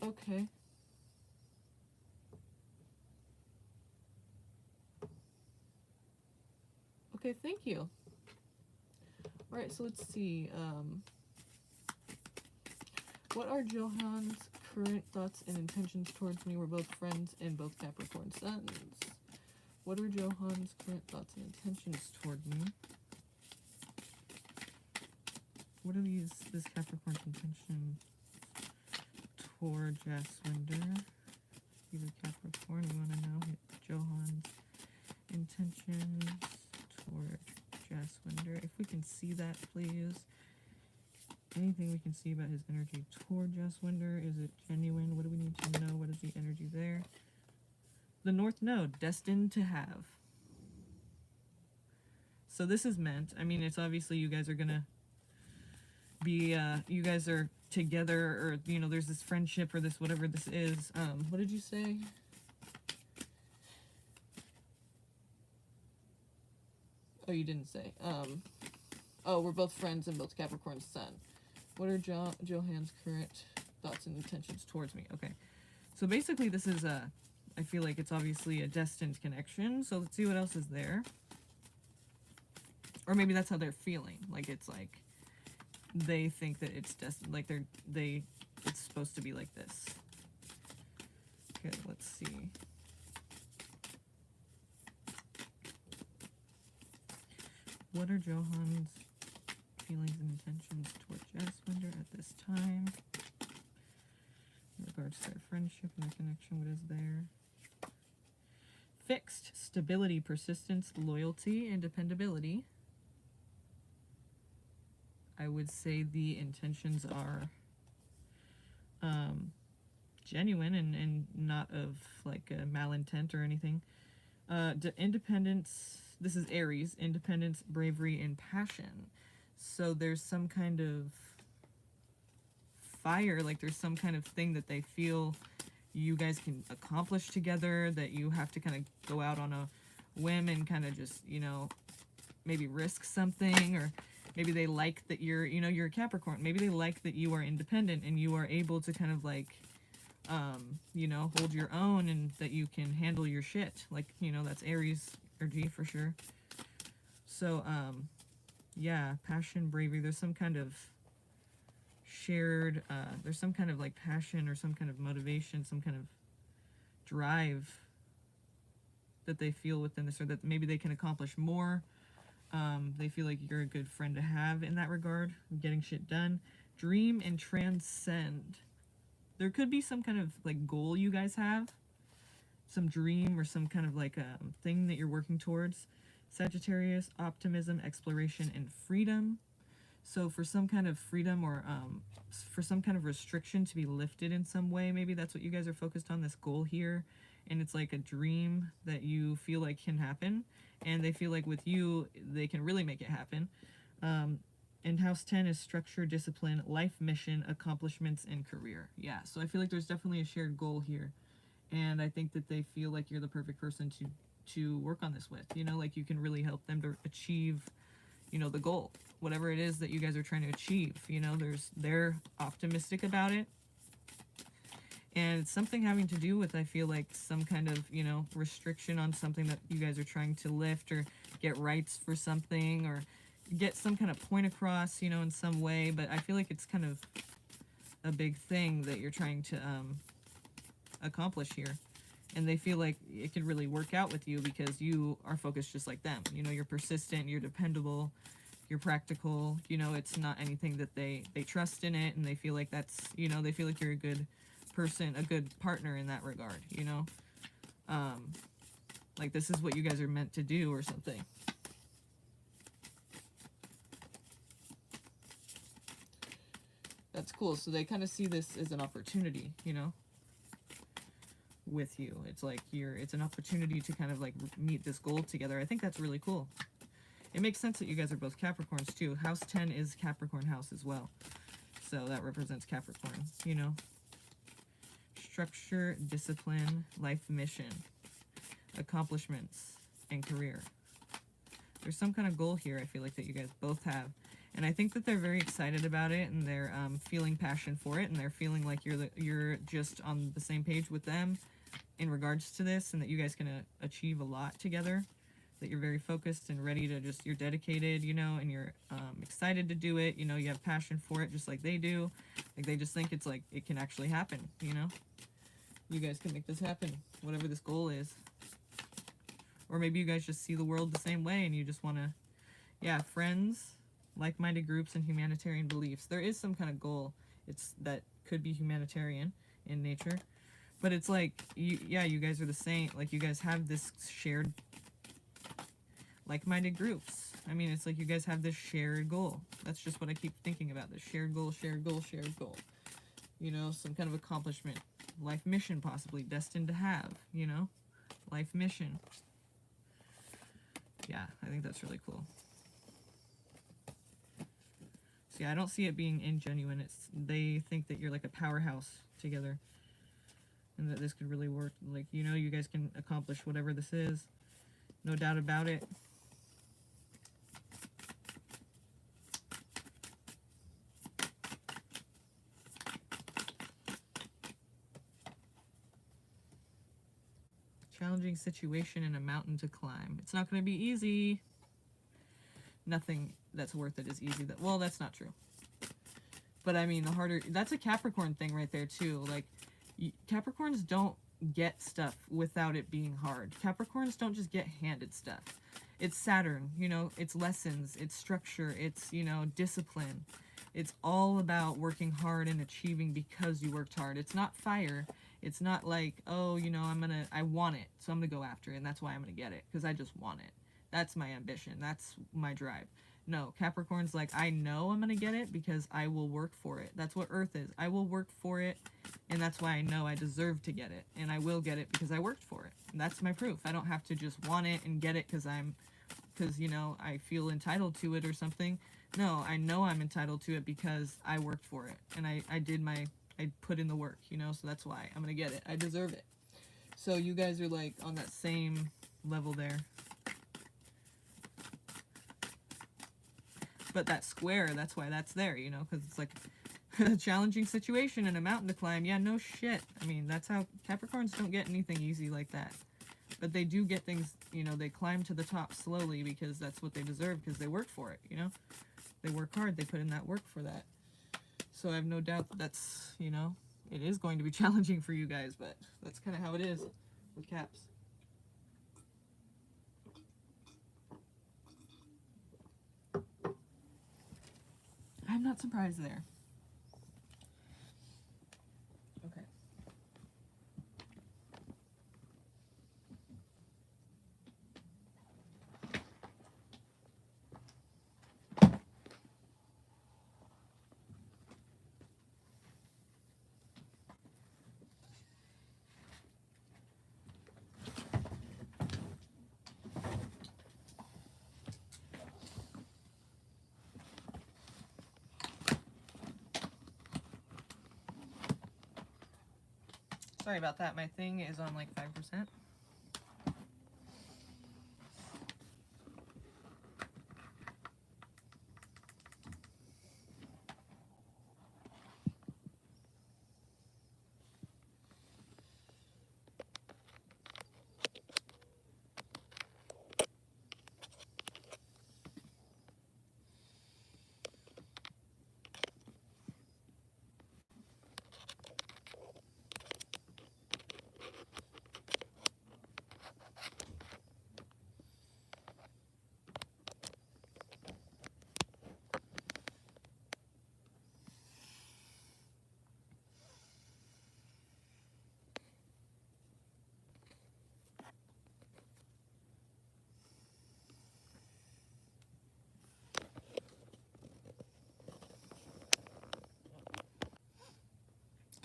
Okay. Okay, thank you. Alright, so let's see. What are Johan's current thoughts and intentions towards me? We're both friends and both Capricorn suns. What are Johan's current thoughts and intentions toward me? What are this Capricorn's intention toward Jaswinder? He's a Capricorn, you want to know? can see that, please. Anything we can see about his energy toward Jaswinder. Is it genuine? What do we need to know? What is the energy there? The North Node, destined to have. So this is meant. I mean, it's obviously you guys are going to be, you guys are together, or, you know, there's this friendship or this whatever this is. What did you say? Oh, you didn't say. Oh, we're both friends and both Capricorn's sun. What are Johan's current thoughts and intentions towards me? Okay. So basically this is I feel like it's obviously a destined connection. So let's see what else is there. Or maybe that's how they're feeling. Like it's like they think that it's destined, like it's supposed to be like this. Okay, let's see. What are Johan's feelings and intentions toward Jaswinder at this time? In regards to their friendship and their connection, what is there? Fixed, stability, persistence, loyalty, and dependability. I would say the intentions are genuine and not of like a malintent or anything. Independence, this is Aries, independence, bravery, and passion. So there's some kind of fire, like there's some kind of thing that they feel you guys can accomplish together, that you have to kind of go out on a whim and kind of just, you know, maybe risk something, or maybe they like that you're, you know, you're a Capricorn. Maybe they like that you are independent and you are able to kind of like, you know, hold your own, and that you can handle your shit. Like, you know, that's Aries energy for sure. So, yeah, passion, bravery, there's some kind of shared, there's some kind of like passion or some kind of motivation, some kind of drive that they feel within this, or that maybe they can accomplish more. They feel like you're a good friend to have in that regard, getting shit done. Dream and transcend. There could be some kind of like goal you guys have, some dream or some kind of like thing that you're working towards. Sagittarius, optimism, exploration, and freedom. So for some kind of freedom, or for some kind of restriction to be lifted in some way, maybe that's what you guys are focused on, this goal here. And it's like a dream that you feel like can happen, and they feel like with you they can really make it happen. And house 10 is structure, discipline, life mission, accomplishments, and career. Yeah, so I feel like there's definitely a shared goal here, and I think that they feel like you're the perfect person to work on this with. You know, like you can really help them to achieve, you know, the goal, whatever it is that you guys are trying to achieve. You know, they're optimistic about it. And it's something having to do with, I feel like, some kind of, you know, restriction on something that you guys are trying to lift, or get rights for something, or get some kind of point across, you know, in some way. But I feel like it's kind of a big thing that you're trying to accomplish here. And they feel like it could really work out with you because you are focused just like them. You know, you're persistent, you're dependable, you're practical. You know, it's not anything that they trust in it, and they feel like that's, you know, they feel like you're a good person, a good partner in that regard, you know? Like this is what you guys are meant to do or something. That's cool. So they kind of see this as an opportunity, you know, with you. It's like it's an opportunity to kind of like meet this goal together. I think that's really cool. It makes sense that you guys are both Capricorns too. House 10 is Capricorn house as well. So that represents Capricorn, you know. Structure, discipline, life mission, accomplishments, and career. There's some kind of goal here I feel like that you guys both have. And I think that they're very excited about it, and they're feeling passion for it, and they're feeling like you're just on the same page with them in regards to this, and that you guys can achieve a lot together, that you're very focused and ready to just, you're dedicated, you know, and you're excited to do it, you know, you have passion for it just like they do. Like they just think it's like it can actually happen, you know. You guys can make this happen, whatever this goal is. Or maybe you guys just see the world the same way and you just want to, yeah, friends, like-minded groups, and humanitarian beliefs. There is some kind of goal that could be humanitarian in nature. But it's like, you guys are the same. Like, you guys have this shared like-minded groups. I mean, it's like you guys have this shared goal. That's just what I keep thinking about, this shared goal, shared goal, shared goal. You know, some kind of accomplishment, life mission possibly, destined to have, you know, life mission. Yeah, I think that's really cool. See, I don't see it being ingenuine. They think that you're like a powerhouse together, and that this could really work. Like, you know, you guys can accomplish whatever this is. No doubt about it. Challenging situation and a mountain to climb. It's not going to be easy. Nothing that's worth it is easy. Well, that's not true. But I mean, the harder... That's a Capricorn thing right there, too. Like, Capricorns don't get stuff without it being hard. Capricorns don't just get handed stuff. It's Saturn, you know, it's lessons, it's structure, it's, you know, discipline. It's all about working hard and achieving because you worked hard. It's not fire. It's not like, oh, you know, I want it, so I'm gonna go after it, and that's why I'm gonna get it, because I just want it. That's my ambition. That's my drive. No, Capricorn's like, I know I'm gonna get it because I will work for it. That's what Earth is. I will work for it, and that's why I know I deserve to get it, and I will get it because I worked for it. And that's my proof. I don't have to just want it and get it because you know, I feel entitled to it or something. No, I know I'm entitled to it because I worked for it, and I put in the work, you know, so that's why I'm gonna get it. I deserve it. So you guys are like on that same level there. But that square, that's why that's there, you know, because it's like a challenging situation and a mountain to climb. Yeah, no shit. I mean, that's how Capricorns don't get anything easy like that. But they do get things, you know, they climb to the top slowly because that's what they deserve, because they work for it, you know. They work hard. They put in that work for that. So I have no doubt that's, you know, it is going to be challenging for you guys, but that's kind of how it is with Caps. I'm not surprised there. Okay. Sorry about that. My thing is on like 5%.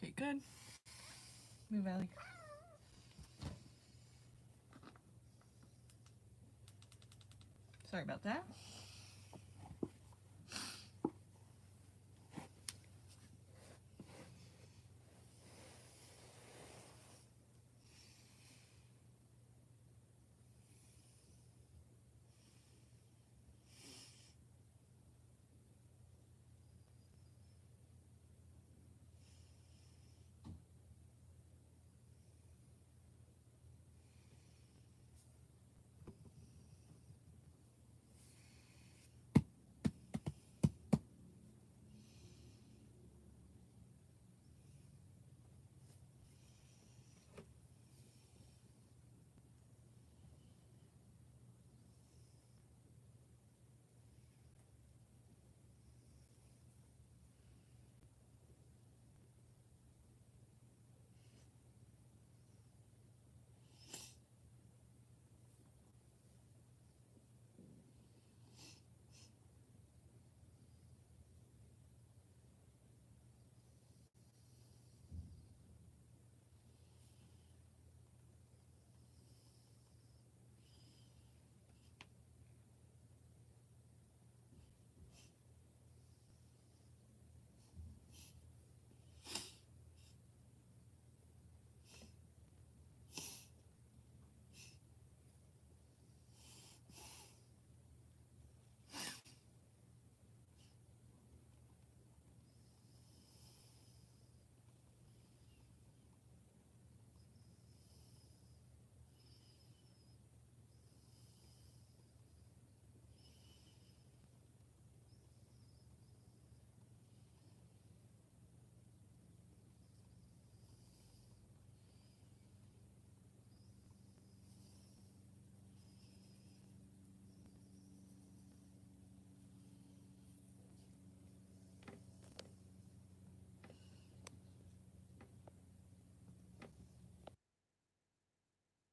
Okay, good. Move, Allie. Sorry about that.